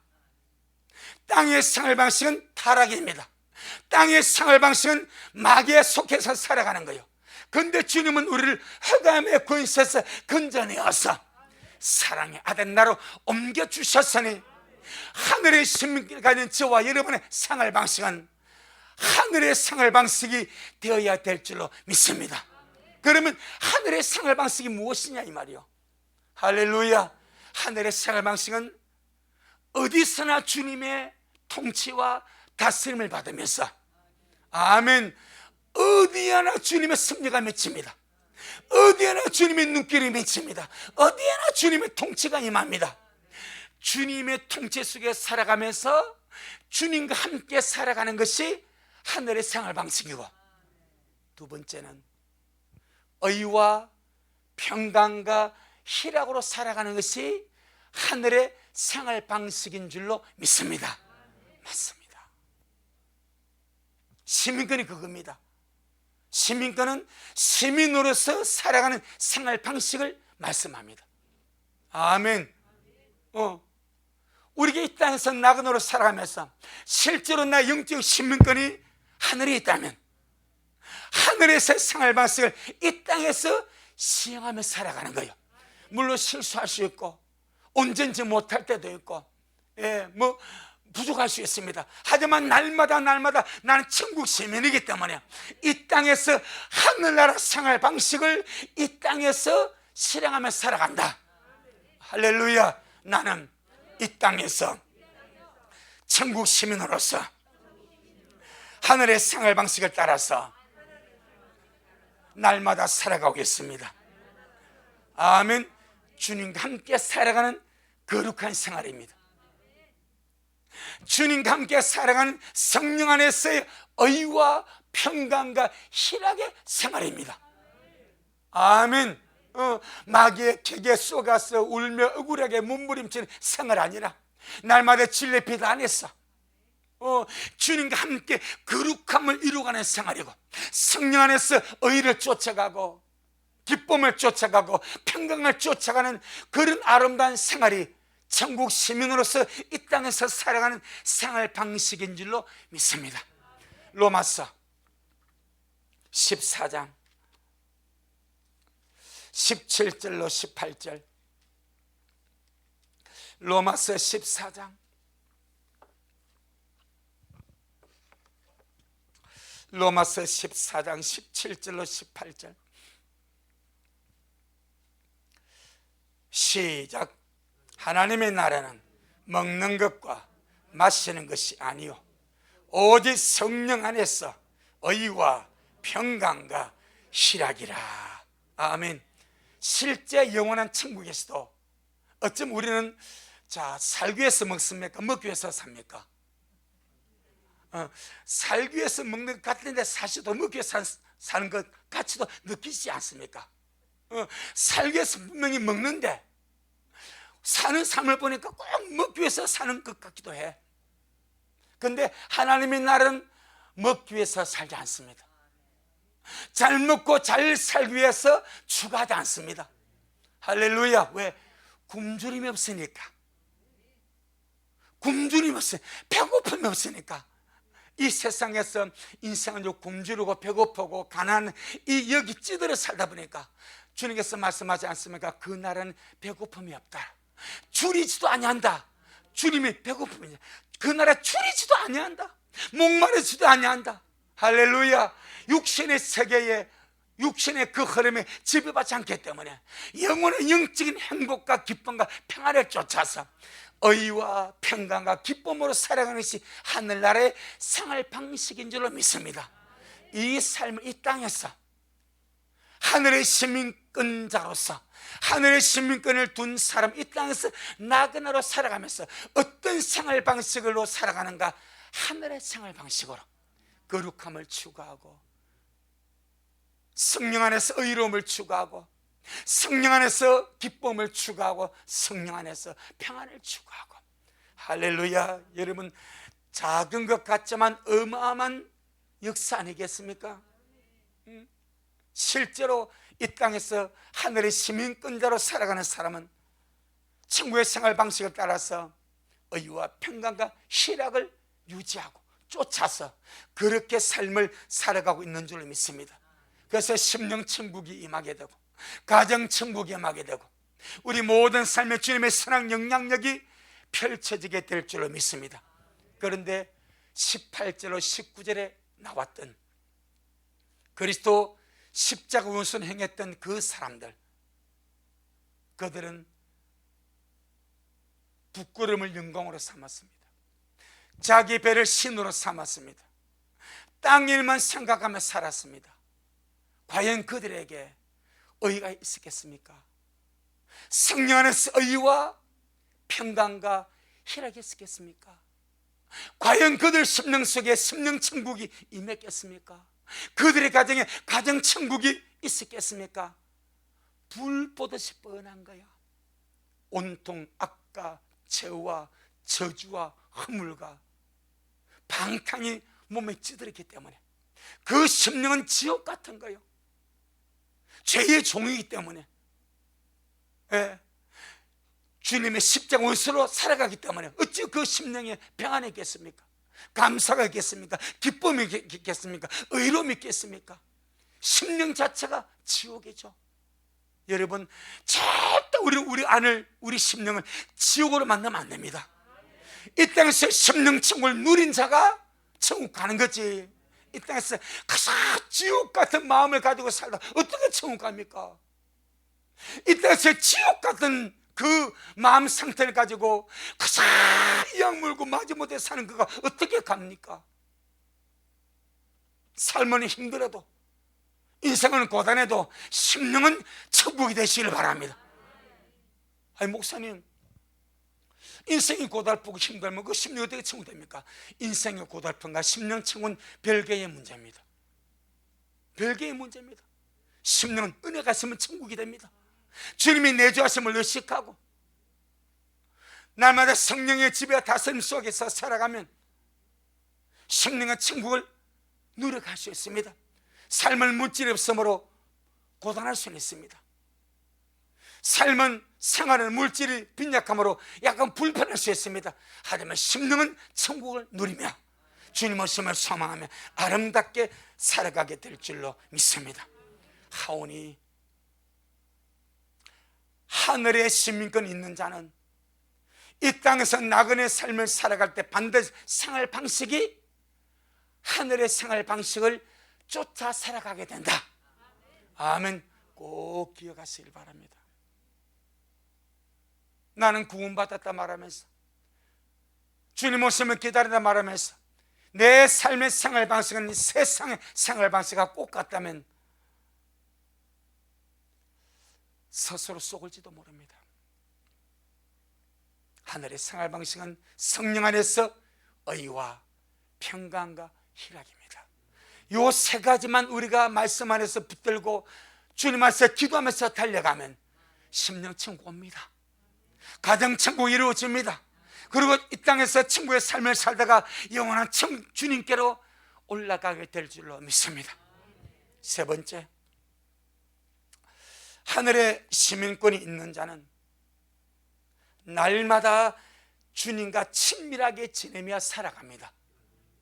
땅의 생활 방식은 타락입니다. 땅의 생활 방식은 마귀에 속해서 살아가는 거예요. 그런데 주님은 우리를 흑암의 권세에서 건져내어서 사랑의 아들 나로 옮겨주셨으니 하늘의 시민권을 가진 저와 여러분의 생활 방식은 하늘의 생활 방식이 되어야 될 줄로 믿습니다. 그러면 하늘의 생활 방식이 무엇이냐 이 말이요. 할렐루야. 하늘의 생활 방식은 어디서나 주님의 통치와 다스림을 받으면서, 아멘. 어디에나 주님의 승리가 맺힙니다. 어디에나 주님의 눈길이 맺힙니다. 어디에나 주님의 통치가 임합니다. 주님의 통치 속에 살아가면서 주님과 함께 살아가는 것이 하늘의 생활 방식이고, 두 번째는 의와 평강과 희락으로 살아가는 것이 하늘의 생활 방식인 줄로 믿습니다. 맞습니다. 시민권이 그겁니다. 시민권은 시민으로서 살아가는 생활 방식을 말씀합니다. 아멘. 우리가 이 땅에서 나그네로 살아가면서 실제로 나 영적 시민권이 하늘에 있다면 하늘에서 생활 방식을 이 땅에서 시행하며 살아가는 거예요. 물론 실수할 수 있고 온전치 못할 때도 있고, 부족할 수 있습니다. 하지만 날마다 나는 천국 시민이기 때문에 이 땅에서 하늘나라 생활 방식을 이 땅에서 실행하며 살아간다. 할렐루야. 나는 이 땅에서 천국 시민으로서 하늘의 생활 방식을 따라서 날마다 살아가겠습니다. 아멘. 주님과 함께 살아가는 거룩한 생활입니다. 주님과 함께 살아가는 성령 안에서의 의와 평강과 희락의 생활입니다. 아멘. 마귀의 객에 쏘가서 울며 억울하게 몸부림치는 생활 아니라 날마다 진리 비도 안에서 주님과 함께 거룩함을 이루어가는 생활이고, 성령 안에서 의를 쫓아가고 기쁨을 쫓아가고 평강을 쫓아가는 그런 아름다운 생활이 천국 시민으로서 이 땅에서 살아가는 생활 방식인 줄로 믿습니다. 로마서 14장 17절로 18절. 로마서 14장 로마서 14장 17절로 18절. 시작. 하나님의 나라는 먹는 것과 마시는 것이 아니요 오직 성령 안에서 의와 평강과 희락이라. 아멘. 실제 영원한 천국에서도 어쩜 우리는 살기 위해서 먹습니까? 먹기 위해서 삽니까? 살기 위해서 먹는 것 같은데 사실 더 먹기 위해서 사는 것 같이도 느끼지 않습니까? 살기 위해서 분명히 먹는데 사는 삶을 보니까 꼭 먹기 위해서 사는 것 같기도 해. 그런데 하나님의 나라는 먹기 위해서 살지 않습니다. 잘 먹고 잘 살기 위해서 추가하지 않습니다. 할렐루야. 왜? 굶주림이 없으니까. 굶주림이 없으니까. 배고픔이 없으니까. 이 세상에서 인생은 굶주리고 배고프고 가난한 이 여기 찌들어 살다 보니까 주님께서 말씀하지 않습니까? 그 나라는 배고픔이 없다. 줄이지도 아니한다. 주님이 배고픔이냐. 그 나라 줄이지도 아니한다. 목마르지도 아니한다. 할렐루야. 육신의 세계에 육신의 그 흐름에 지배받지 않기 때문에 영원한 영적인 행복과 기쁨과 평안을 쫓아서 의와 평강과 기쁨으로 살아가는 것이 하늘나라의 생활 방식인 줄로 믿습니다. 이 삶을 이 땅에서 하늘의 시민권자로서 하늘의 시민권을 둔 사람, 이 땅에서 나그네로 살아가면서 어떤 생활 방식으로 살아가는가? 하늘의 생활 방식으로 거룩함을 추구하고 성령 안에서 의로움을 추구하고 성령 안에서 기쁨을 추구하고 성령 안에서 평안을 추구하고. 할렐루야. 여러분, 작은 것 같지만 어마어마한 역사 아니겠습니까? 실제로 이 땅에서 하늘의 시민권자로 살아가는 사람은 천국의 생활 방식을 따라서 의와 평강과 희락을 유지하고 쫓아서 그렇게 삶을 살아가고 있는 줄로 믿습니다. 그래서 심령 천국이 임하게 되고 가정 천국이 임하게 되고 우리 모든 삶의 주님의 선한 영향력이 펼쳐지게 될 줄로 믿습니다. 그런데 18절로 19절에 나왔던 그리스도 십자가 운선 행했던 그 사람들, 그들은 부끄러움을 영광으로 삼았습니다. 자기 배를 신으로 삼았습니다. 땅 일만 생각하며 살았습니다. 과연 그들에게 의가 있었겠습니까? 성령 안에서 의와 평강과 희락이 있었겠습니까? 과연 그들 심령 속에 심령 천국이 임했겠습니까? 그들의 가정에 가정 천국이 있었겠습니까? 불 보듯이 뻔한 거야. 온통 악과 죄와 저주와 허물과 방탕이 몸에 찌들었기 때문에 그 심령은 지옥 같은 거예요. 죄의 종이기 때문에, 예. 주님의 십자가 원수로 살아가기 때문에 어찌 그 심령에 평안이 있겠습니까? 감사가 있겠습니까? 기쁨이 있겠습니까? 의로움이 있겠습니까? 심령 자체가 지옥이죠. 여러분, 절대 우리 심령을 지옥으로 만들면 안 됩니다. 이 땅에서 심령 천국을 누린 자가 천국 가는 거지. 이 땅에서 가장 지옥 같은 마음을 가지고 살다 어떻게 천국 갑니까? 이 땅에서 지옥 같은 그 마음 상태를 가지고 가장 약 물고 마지못해 사는 그가 어떻게 갑니까? 삶은 힘들어도, 인생은 고단해도 심령은 천국이 되시길 바랍니다. 아니, 목사님, 인생이 고달프고 힘들면 그 심령이 어떻게 천국 됩니까? 인생의 고달픔과 심령 천국은 별개의 문제입니다. 별개의 문제입니다. 심령은 은혜가 있으면 천국이 됩니다. 주님이 내주하심을 의식하고 날마다 성령의 지배 다스림 속에서 살아가면 심령의 천국을 누려갈 수 있습니다. 삶은 물질이 없으므로 고단할 수는 있습니다. 삶은 생활은 물질이 빈약함으로 약간 불편할 수 있습니다. 하지만 심령은 천국을 누리며 주님 오심을 소망하며 아름답게 살아가게 될 줄로 믿습니다. 하오니 하늘의 시민권 있는 자는 이 땅에서 나그네 삶을 살아갈 때 반드시 생활 방식이 하늘의 생활 방식을 쫓아 살아가게 된다. 아멘. 꼭 기억하시길 바랍니다. 나는 구원받았다 말하면서, 주님 오심을 기다리다 말하면서 내 삶의 생활 방식은 세상의 생활 방식과 꼭 같다면 스스로 속을지도 모릅니다. 하늘의 생활 방식은 성령 안에서 의와 평강과 희락입니다. 요 세 가지만 우리가 말씀 안에서 붙들고 주님 앞에서 기도하면서 달려가면 심령 천국 옵니다. 가정 천국 이루어집니다. 그리고 이 땅에서 천국의 삶을 살다가 영원한 주님께로 올라가게 될 줄로 믿습니다. 세 번째, 하늘의 시민권이 있는 자는 날마다 주님과 친밀하게 지내며 살아갑니다.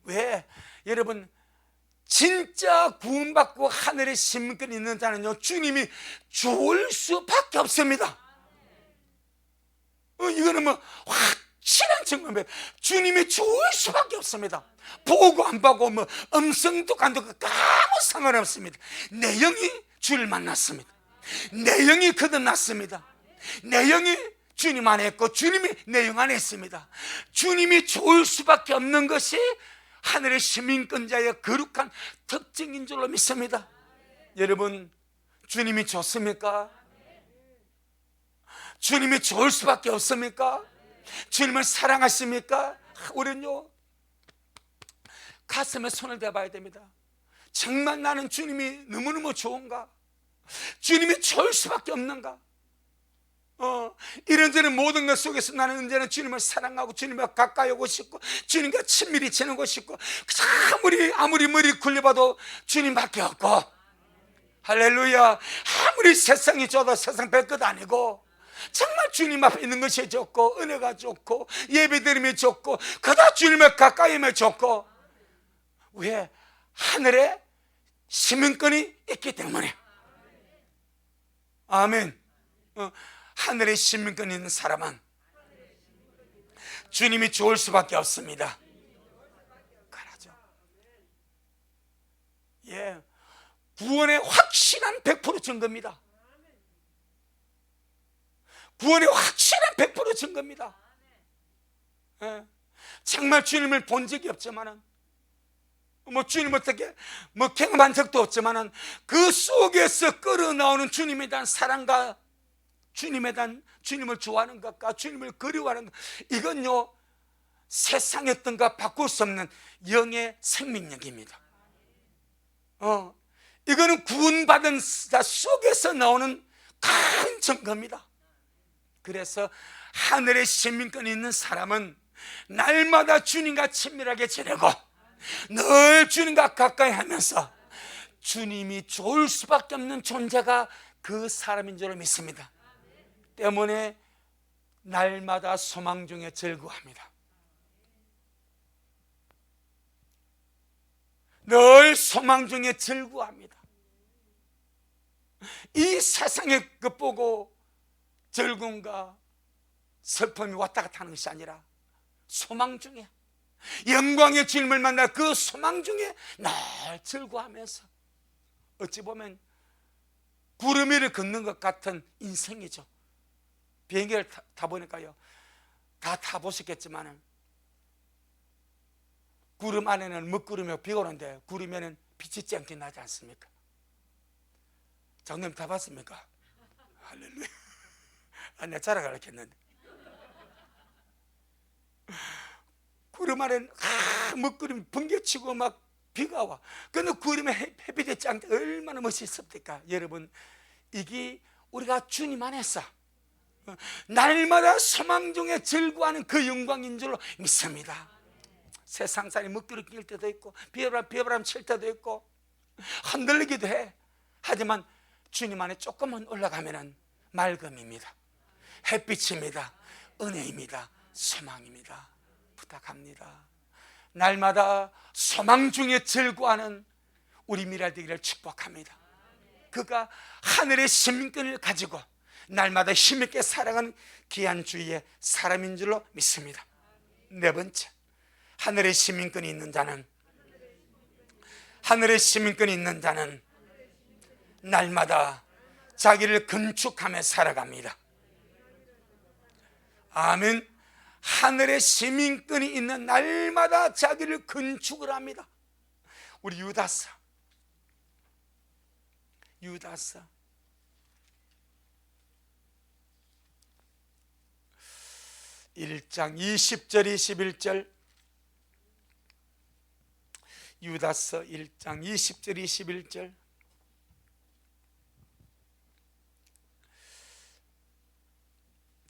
왜? 여러분, 진짜 구원받고 하늘의 시민권이 있는 자는요, 주님이 좋을 수밖에 없습니다. 이거는 뭐 확실한 증거입니다. 주님이 좋을 수밖에 없습니다. 보고 안 보고 뭐 음성도 간도 아무 상관없습니다. 내 영이 주를 만났습니다. 내 영이 거듭났습니다. 내 영이 주님 안에 있고 주님이 내 영 안에 있습니다. 주님이 좋을 수밖에 없는 것이 하늘의 시민권자의 거룩한 특징인 줄로 믿습니다. 여러분, 주님이 좋습니까? 주님이 좋을 수밖에 없습니까? 주님을 사랑하십니까? 우리는요, 가슴에 손을 대봐야 됩니다. 정말 나는 주님이 너무너무 좋은가? 주님이 좋을 수밖에 없는가? 이런저런 모든 것 속에서 나는 언제나 주님을 사랑하고 주님과 가까이 오고 싶고 주님과 친밀히 지내고 싶고, 아무리 머리 굴려봐도 주님밖에 없고, 할렐루야. 아무리 세상이 좋아도 세상 별것 아니고 정말 주님 앞에 있는 것이 좋고 은혜가 좋고 예배드림이 좋고 그다 주님을 가까이 하면 좋고. 왜? 하늘에 시민권이 있기 때문에. 아멘. 하늘에 시민권이 있는 사람은 주님이 좋을 수밖에 없습니다. 그러죠. 예, 구원의 확실한 100% 증거입니다. 구원의 확실한 100% 증거입니다. 예, 정말 주님을 본 적이 없지만은 주님 어떻게 경험한 적도 없지만은 그 속에서 끌어나오는 주님에 대한 사랑과 주님에 대한, 주님을 좋아하는 것과 주님을 그리워하는 것, 이건요 세상의 어떤 것 바꿀 수 없는 영의 생명력입니다. 이거는 구원받은 자 속에서 나오는 큰 증거입니다. 그래서 하늘의 시민권이 있는 사람은 날마다 주님과 친밀하게 지내고 늘 주님과 가까이 하면서 주님이 좋을 수밖에 없는 존재가 그 사람인 줄 믿습니다. 때문에 날마다 소망 중에 즐거워합니다. 늘 소망 중에 즐거워합니다. 이 세상의 것 보고 즐거움과 슬픔이 왔다 갔다 하는 것이 아니라 소망 중에, 영광의 주님을 만나 그 소망 중에 늘 즐거워하면서, 어찌 보면 구름 위를 걷는 것 같은 인생이죠. 비행기를 타보니까요, 다 타보셨겠지만 구름 안에는 먹구름이고 비가 오는데 구름에는 빛이 쨍쨍 나지 않습니까? 장님 타봤습니까? 할렐루야. 내 자랑하려고 했는데 구름 안에는 먹구름이 번개치고 막 비가 와. 근데 구름에 햇빛이 쨍쨍 얼마나 멋있습니까? 여러분, 이게 우리가 주님 안에서 날마다 소망 중에 즐거워하는 그 영광인 줄로 믿습니다. 세상 살이 먹구름 낄 때도 있고 비바람 칠 때도 있고 흔들리기도 해. 하지만 주님 안에 조금만 올라가면은 맑음입니다. 햇빛입니다. 은혜입니다. 소망입니다. 부탁합니다. 날마다 소망 중에 즐거워하는 우리 미랄 되기를 축복합니다. 그가 하늘의 시민권을 가지고 날마다 힘있게 살아가는 귀한 주의 사람인 줄로 믿습니다. 네 번째, 하늘의 시민권이 있는 자는, 하늘의 시민권이 있는 자는 날마다 자기를 건축하며 살아갑니다. 아멘. 하늘의 시민권이 있는 날마다 자기를 건축을 합니다. 우리 유다서 1장 20절 21절, 유다서 1장 20절 21절.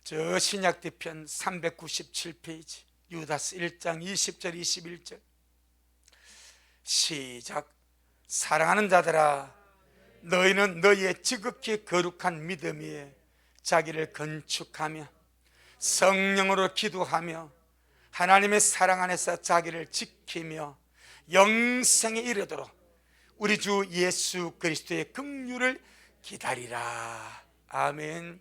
저 신약대편 397페이지 유다서 1장 20절 21절. 시작. 사랑하는 자들아, 너희는 너희의 지극히 거룩한 믿음 위에 자기를 건축하며 성령으로 기도하며 하나님의 사랑 안에서 자기를 지키며 영생에 이르도록 우리 주 예수 그리스도의 긍휼을 기다리라. 아멘.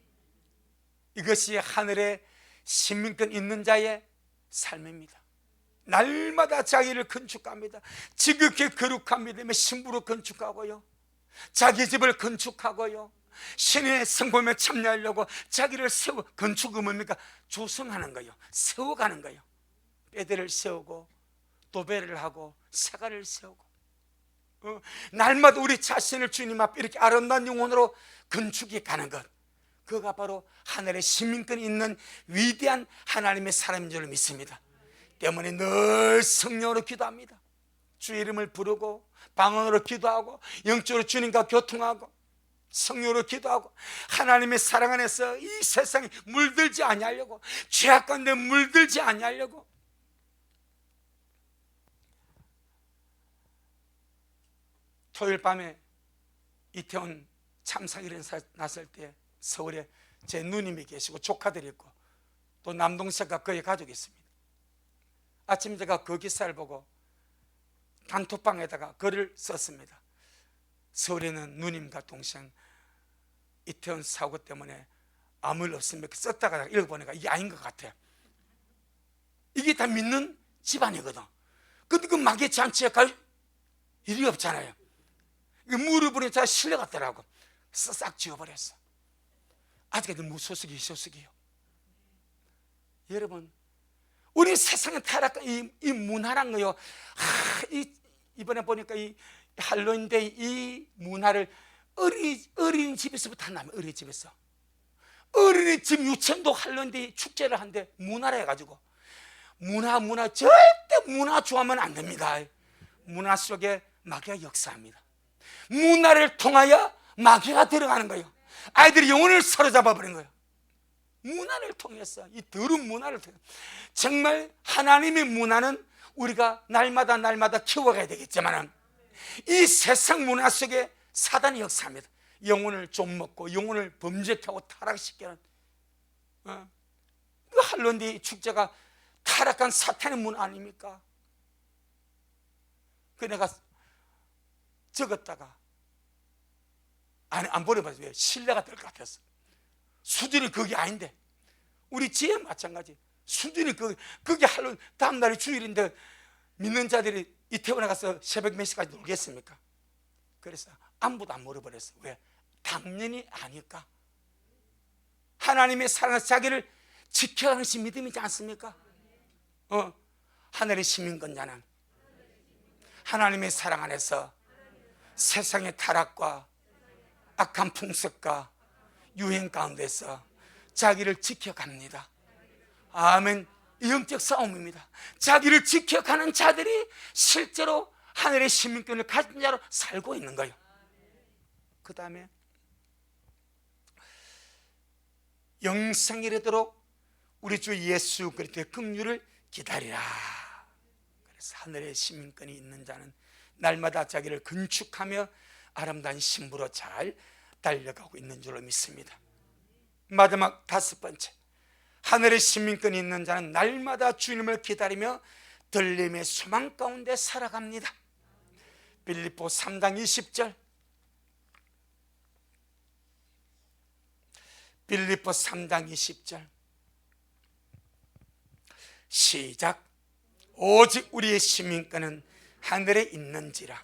이것이 하늘의 시민권 있는 자의 삶입니다. 날마다 자기를 건축합니다. 지극히 거룩한 믿음의 신부로 건축하고요, 자기 집을 건축하고요, 신의 성공에 참여하려고 자기를 세워, 건축은 뭡니까? 조성하는 거예요. 세워가는 거예요. 뼈대를 세우고 도배를 하고 세가를 세우고, 날마다 우리 자신을 주님 앞에 이렇게 아름다운 영혼으로 건축해 가는 것, 그가 바로 하늘의 시민권이 있는 위대한 하나님의 사람인 줄 믿습니다. 때문에 늘 성령으로 기도합니다. 주의 이름을 부르고 방언으로 기도하고 영적으로 주님과 교통하고 성령으로 기도하고 하나님의 사랑 안에서 이 세상에 물들지 아니하려고, 죄악 가운데 물들지 아니하려고. 토요일 밤에 이태원 참사가 일어났을 때 서울에 제 누님이 계시고 조카들이 있고 또 남동생과 그의 가족이 있습니다. 아침에 제가 그 기사를 보고 단톡방에다가 글을 썼습니다. 서울에는 누님과 동생 이태원 사고 때문에 아무 일 없습니까? 썼다가 읽어보니까 이게 아닌 것 같아요. 이게 다 믿는 집안이거든. 근데 그 마개 잔치에 갈 일이 없잖아요. 무릎으로 다 실려갔더라고. 싹 지워버렸어. 아직까지 무소식이 소식이에요. 여러분, 우리 세상에 타락한 이 문화란 거요, 이번에 보니까 이 할로윈데이 이 문화를 어린이집에서부터 한다면, 어린이집 유치원도 할로윈데이 축제를 한대. 문화라 해가지고 문화 절대 문화 좋아하면 안 됩니다. 문화 속에 마귀가 역사합니다. 문화를 통하여 마귀가 들어가는 거예요. 아이들이 영혼을 사로잡아 버린 거예요. 문화를 통해서, 이 더러운 문화를 통해서. 정말 하나님의 문화는 우리가 날마다 키워가야 되겠지만, 이 세상 문화 속에 사단이 역사합니다. 영혼을 좀 먹고 영혼을 범죄케 하고 타락시키는, 그 할로윈데이 축제가 타락한 사탄의 문화 아닙니까? 그 내가 적었다가 안 보내봐서 왜? 신뢰가 될 것 같았어. 수준이 그게 아닌데. 우리 지혜 마찬가지. 수준이 그게 할로윈, 다음날이 주일인데 믿는 자들이 이태원에 가서 새벽 몇 시까지 놀겠습니까? 그래서 아무도 안 물어버렸어. 왜? 당연히 아닐까? 하나님의 사랑은 자기를 지켜가는 것이 믿음이지 않습니까? 하늘의 시민권 자는 하나님의 사랑 안에서 세상의 타락과 악한 풍습과 유행 가운데서 자기를 지켜갑니다. 아멘. 영적 싸움입니다. 자기를 지켜가는 자들이 실제로 하늘의 시민권을 가진 자로 살고 있는 거예요. 그 다음에 영생이 이르도록 우리 주 예수 그리스도의 긍휼을 기다리라. 그래서 하늘의 시민권이 있는 자는 날마다 자기를 건축하며 아름다운 신부로 잘 달려가고 있는 줄로 믿습니다. 마지막 5번째, 하늘의 시민권이 있는 자는 날마다 주님을 기다리며 들림의 소망 가운데 살아갑니다. 빌립보 3장 20절, 빌립보 3장 20절 시작. 오직 우리의 시민권은 하늘에 있는지라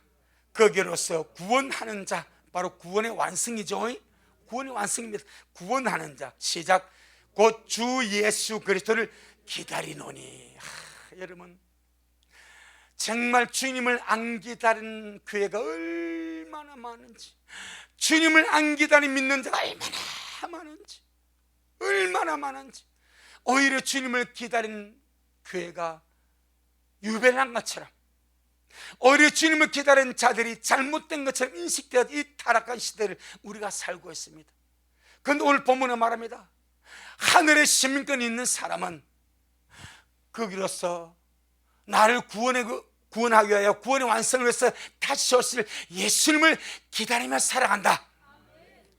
거기로서 구원하는 자, 바로 구원의 완성이죠. 구원의 완성입니다. 구원하는 자, 시작. 곧 주 예수 그리스도를 기다리노니. 여러분, 정말 주님을 안 기다리는 교회가 얼마나 많은지, 주님을 안 기다리는 믿는 자가 얼마나 많은지, 오히려 주님을 기다리는 교회가 유별난 것처럼, 오히려 주님을 기다리는 자들이 잘못된 것처럼 인식되어 이 타락한 시대를 우리가 살고 있습니다. 그런데 오늘 본문은 말합니다. 하늘의 시민권이 있는 사람은 거기로서 나를 구원하기 위하여 구원의 완성을 위해서 다시 오실 예수님을 기다리며 살아간다.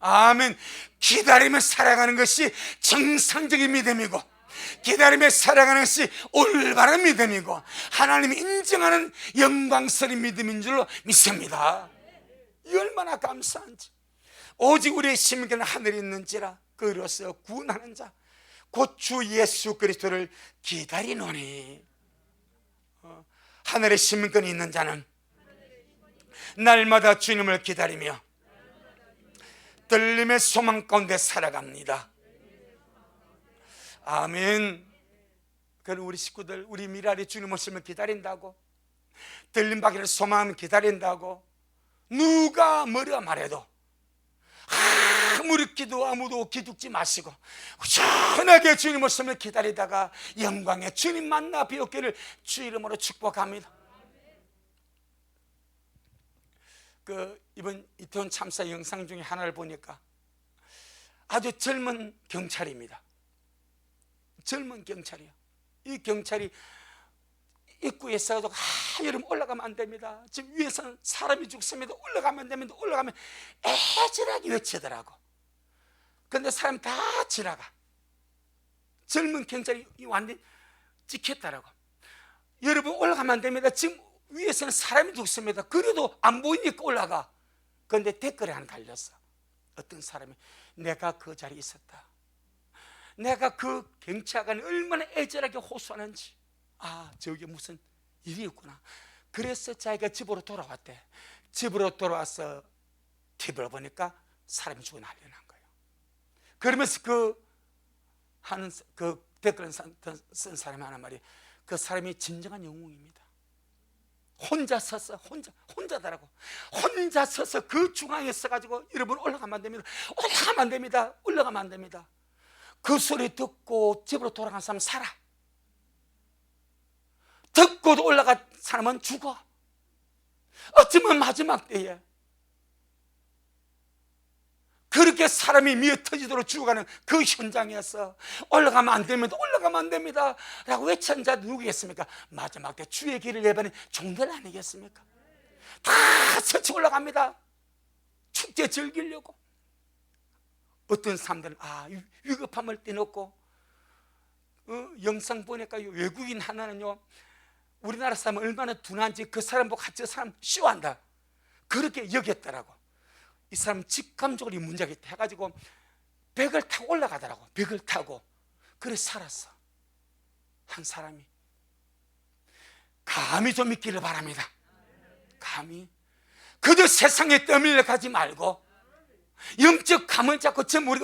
아멘. 기다리며 살아가는 것이 정상적인 믿음이고, 기다리며 살아가는 것이 올바른 믿음이고, 하나님이 인정하는 영광스러운 믿음인 줄로 믿습니다. 이 얼마나 감사한지. 오직 우리의 시민권은 하늘에 있는지라 그로서 구원하는 자, 곧 주 예수 그리스도를 기다리노니. 하늘의 시민권이 있는 자는 날마다 주님을 기다리며 떨림의 소망 가운데 살아갑니다. 아멘. 그럼 우리 식구들, 우리 미랄이 주님 오시면 기다린다고, 떨림받기를 소망하면 기다린다고, 누가 뭐라 말해도 아무리 아무도 기죽지 마시고 편하게 주님 오시면 기다리다가 영광의 주님 만나 뵈었기를 주 이름으로 축복합니다. 이번 이태원 참사 영상 중에 하나를 보니까 아주 젊은 경찰입니다. 젊은 경찰이요. 이 경찰이 입구에 서가지고 여러분 올라가면 안 됩니다. 지금 위에서는 사람이 죽습니다. 올라가면 안 됩니다. 올라가면 애절하게 외치더라고. 그런데 사람 다 지나가. 젊은 경찰이 완전히 찍혔더라고. 여러분 올라가면 안 됩니다. 지금 위에서는 사람이 죽습니다. 그래도 안 보이니까 올라가. 그런데 댓글에 하나 달렸어. 어떤 사람이 내가 그 자리에 있었다. 내가 그 경찰관이 얼마나 애절하게 호소하는지. 아, 저게 무슨 일이었구나. 그래서 자기가 집으로 돌아왔대. 집으로 돌아와서 TV를 보니까 사람이 죽어 난리 난 거예요. 그러면서 댓글을 쓴 사람이 하나 말이에요. 그 사람이 진정한 영웅입니다. 혼자 서서 혼자더라고. 혼자 서서 그 중앙에 서가지고 여러분 올라가면 안 됩니다. 올라가면 안 됩니다. 올라가면 안 됩니다. 그 소리 듣고 집으로 돌아간 사람 살아. 듣고도 올라간 사람은 죽어. 어쩌면 마지막 때에 그렇게 사람이 미어 터지도록 죽어가는 그 현장에서 올라가면 안 됩니다. 올라가면 안 됩니다 라고 외친 자도 누구겠습니까? 마지막 때 주의 길을 예배하는 종들 아니겠습니까? 다 서치 올라갑니다. 축제 즐기려고. 어떤 사람들은 위급함을 떼놓고 영상 보니까 외국인 하나는요, 우리나라 사람은 얼마나 둔한지 그 사람 보고 같이 사람 쇼한다 그렇게 여겼더라고. 이 사람 직감적으로 이 문제가 있다 해가지고 벽을 타고 올라가더라고. 벽을 타고. 그래 살았어. 한 사람이. 감히 좀 있기를 바랍니다. 감히. 그저 세상에 떠밀려 가지 말고 영적 감을 잡고 지금 우리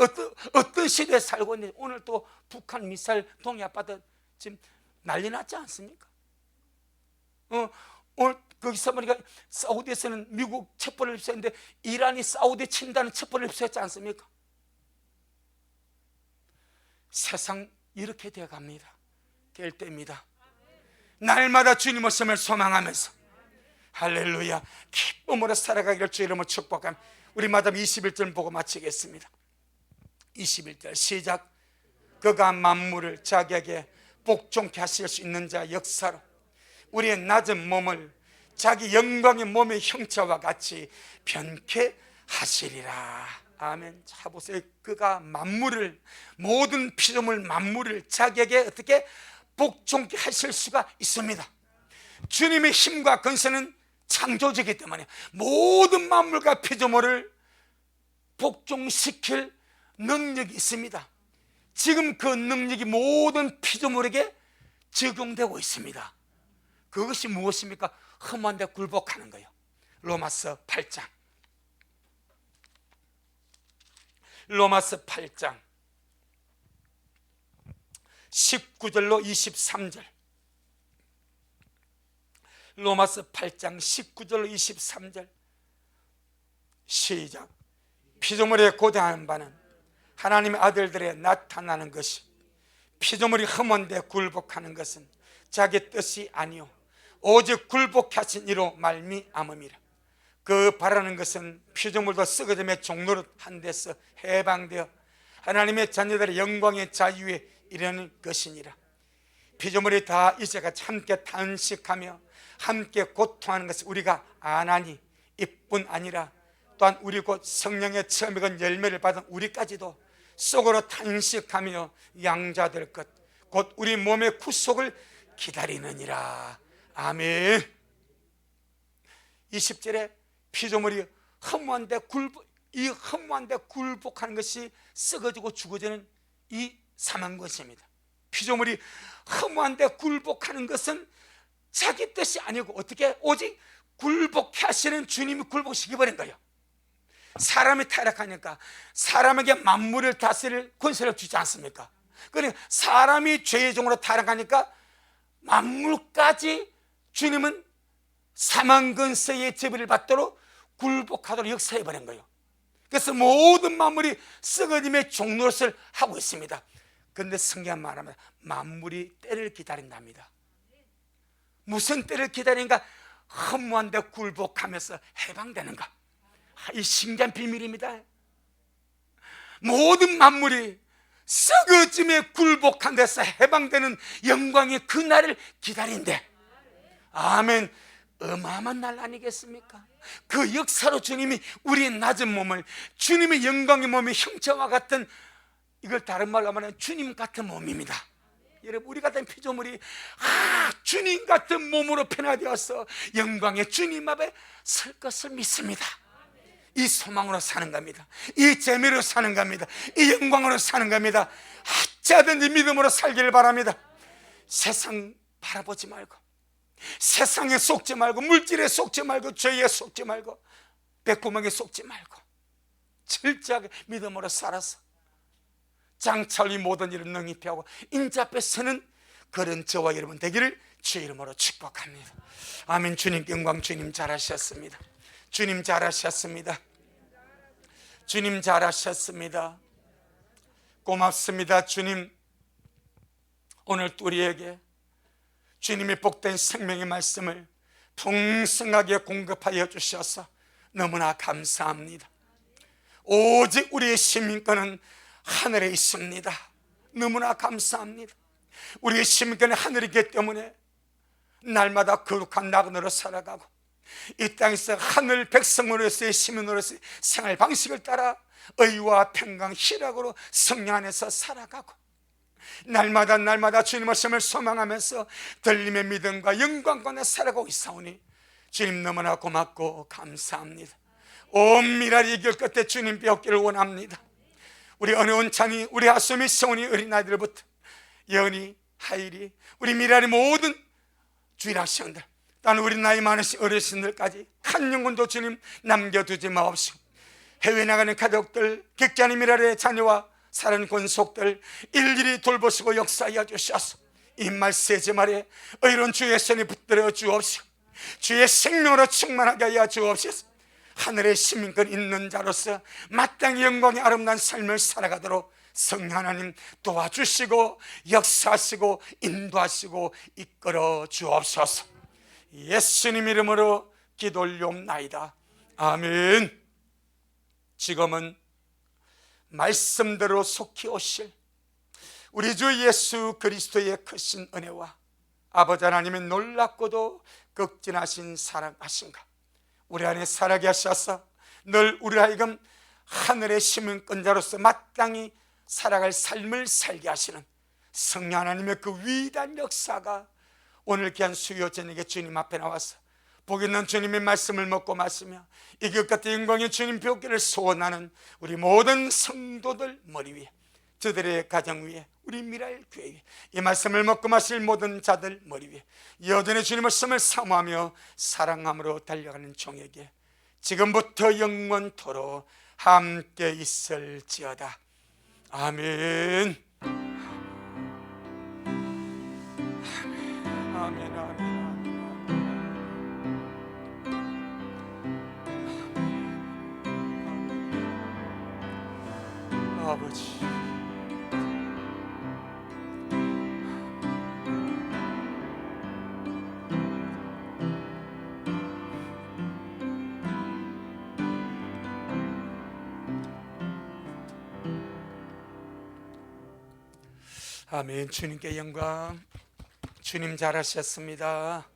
어떤 시대에 살고 있는지. 오늘 또 북한 미사일 동해 아파트 지금 난리 났지 않습니까? 오늘 거기서 보니까 사우디에서는 미국 첩보를 입수했는데 이란이 사우디 친다는 첩보를 입수했지 않습니까? 세상 이렇게 되어갑니다. 깰 때입니다. 날마다 주님 오심을 소망하면서 할렐루야 기쁨으로 살아가기를 주 이름으로 축복합니다. 우리 마담 21절 보고 마치겠습니다. 21절 시작. 그가 만물을 자기에게 복종케 하실 수 있는 자 역사로 우리의 낮은 몸을 자기 영광의 몸의 형체와 같이 변케 하시리라. 아멘. 자 보세요. 그가 만물을, 모든 피조물 만물을 자기에게 어떻게 복종케 하실 수가 있습니다. 주님의 힘과 권세는 창조주이기 때문에 모든 만물과 피조물을 복종시킬 능력이 있습니다. 지금 그 능력이 모든 피조물에게 적용되고 있습니다. 그것이 무엇입니까? 험한 데 굴복하는 거예요. 로마서 8장 19절로 23절. 로마서 8장 19절로 23절 시작. 피조물에 고대하는 바는 하나님의 아들들에 나타나는 것이 피조물이 험한 데 굴복하는 것은 자기 뜻이 아니요 오직 굴복케 하신 이로 말미암음이라. 그 바라는 것은 피조물도 썩어짐의 종노릇 한 데서 해방되어 하나님의 자녀들의 영광의 자유에 이르는 것이니라. 피조물이 다 이제같이 함께 탄식하며 함께 고통하는 것을 우리가 아나니 이뿐 아니라 또한 우리 곧 성령의 처음 익은 열매를 받은 우리까지도 속으로 탄식하며 양자될 것 곧 우리 몸의 구속을 기다리느니라. 아멘. 20절에 피조물이 허무한데 굴복하는 것이 썩어지고 죽어지는 이 사망 것입니다. 피조물이 허무한데 굴복하는 것은 자기 뜻이 아니고 어떻게 오직 굴복케 하시는 주님이 굴복시켜버린 거예요. 사람이 타락하니까 사람에게 만물을 다스릴 권세를 주지 않습니까? 그러니까 사람이 죄의 종으로 타락하니까 만물까지 주님은 사망 근세의 제비를 받도록 굴복하도록 역사해버린 거예요. 그래서 모든 만물이 썩어짐의 종노릇을 하고 있습니다. 그런데 성경은 말합니다. 만물이 때를 기다린답니다. 무슨 때를 기다리는가? 허무한 데 굴복하면서 해방되는가? 이 신기한 비밀입니다. 모든 만물이 썩어짐에 굴복한 데서 해방되는 영광의 그날을 기다린대. 아멘. 어마어마한 날 아니겠습니까? 그 역사로 주님이 우리의 낮은 몸을 주님의 영광의 몸의 형체와 같은, 이걸 다른 말로 하면 주님 같은 몸입니다. 여러분, 우리 같은 피조물이 주님 같은 몸으로 변화되어서 영광의 주님 앞에 설 것을 믿습니다. 이 소망으로 사는 겁니다. 이 재미로 사는 겁니다. 이 영광으로 사는 겁니다. 어찌하든지 믿음으로 살기를 바랍니다. 세상 바라보지 말고, 세상에 속지 말고, 물질에 속지 말고, 죄에 속지 말고, 백구멍에 속지 말고 철저하게 믿음으로 살아서 장차의 모든 일을 능히 피하고 인자 앞에 서는 그런 저와 여러분 되기를 주 이름으로 축복합니다. 아멘. 주님께 영광. 주님 잘하셨습니다. 주님 잘하셨습니다. 주님 잘하셨습니다. 고맙습니다. 주님, 오늘 또 우리에게 주님의 복된 생명의 말씀을 풍성하게 공급하여 주셔서 너무나 감사합니다. 오직 우리의 시민권은 하늘에 있습니다. 너무나 감사합니다. 우리의 시민권은 하늘이기 때문에 날마다 거룩한 나그네로 살아가고 이 땅에서 하늘 백성으로서의 시민으로서의 생활 방식을 따라 의와 평강 희락으로 성령 안에서 살아가고 날마다 주님 말씀을 소망하면서 들림의 믿음과 영광과 살아가고 있사오니 주님 너무나 고맙고 감사합니다. 온 미랄이 이길 끝에 주님 뵙기를 원합니다. 우리 어려운 찬이, 우리 하수미, 성훈이 어린아이들부터 연희, 하일이, 우리 미랄이 모든 주일 학생들, 또한 우리 나이 많으신 어르신들까지 한 영혼도 주님 남겨두지 마옵시고 해외 나가는 가족들, 객자니 미랄의 자녀와 사는 권속들 일일이 돌보시고 역사하여 주셔서 입말 세제말에 의로운 주의 손에 붙들어 주옵시고 주의 생명으로 충만하게 하여 주옵소서. 하늘의 시민권 있는 자로서 마땅히 영광의 아름다운 삶을 살아가도록 성령 하나님 도와주시고 역사하시고 인도하시고 이끌어 주옵소서. 예수님 이름으로 기도 올리옵나이다. 아멘. 지금은 말씀대로 속히 오실 우리 주 예수 그리스도의 크신 은혜와 아버지 하나님의 놀랍고도 극진하신 사랑하신가 우리 안에 살아계 하셔서 늘 우리 하여금 하늘의 시민권자로서 마땅히 살아갈 삶을 살게 하시는 성령 하나님의 그 위대한 역사가 오늘 귀한 수요 저녁에 주님 앞에 나와서 복 있는 주님의 말씀을 먹고 마시며 이것 같은 영광의 주님 뵙기를 소원하는 우리 모든 성도들 머리 위에, 저들의 가정 위에, 우리 미랄 교회 위에, 이 말씀을 먹고 마실 모든 자들 머리 위에 여전히 주님의 말씀을 사모하며 사랑함으로 달려가는 종에게 지금부터 영원토록 함께 있을지어다. 아멘. 아멘. 아멘. 아멘. 아버지, 아멘. 주님께 영광. 주님 잘하셨습니다.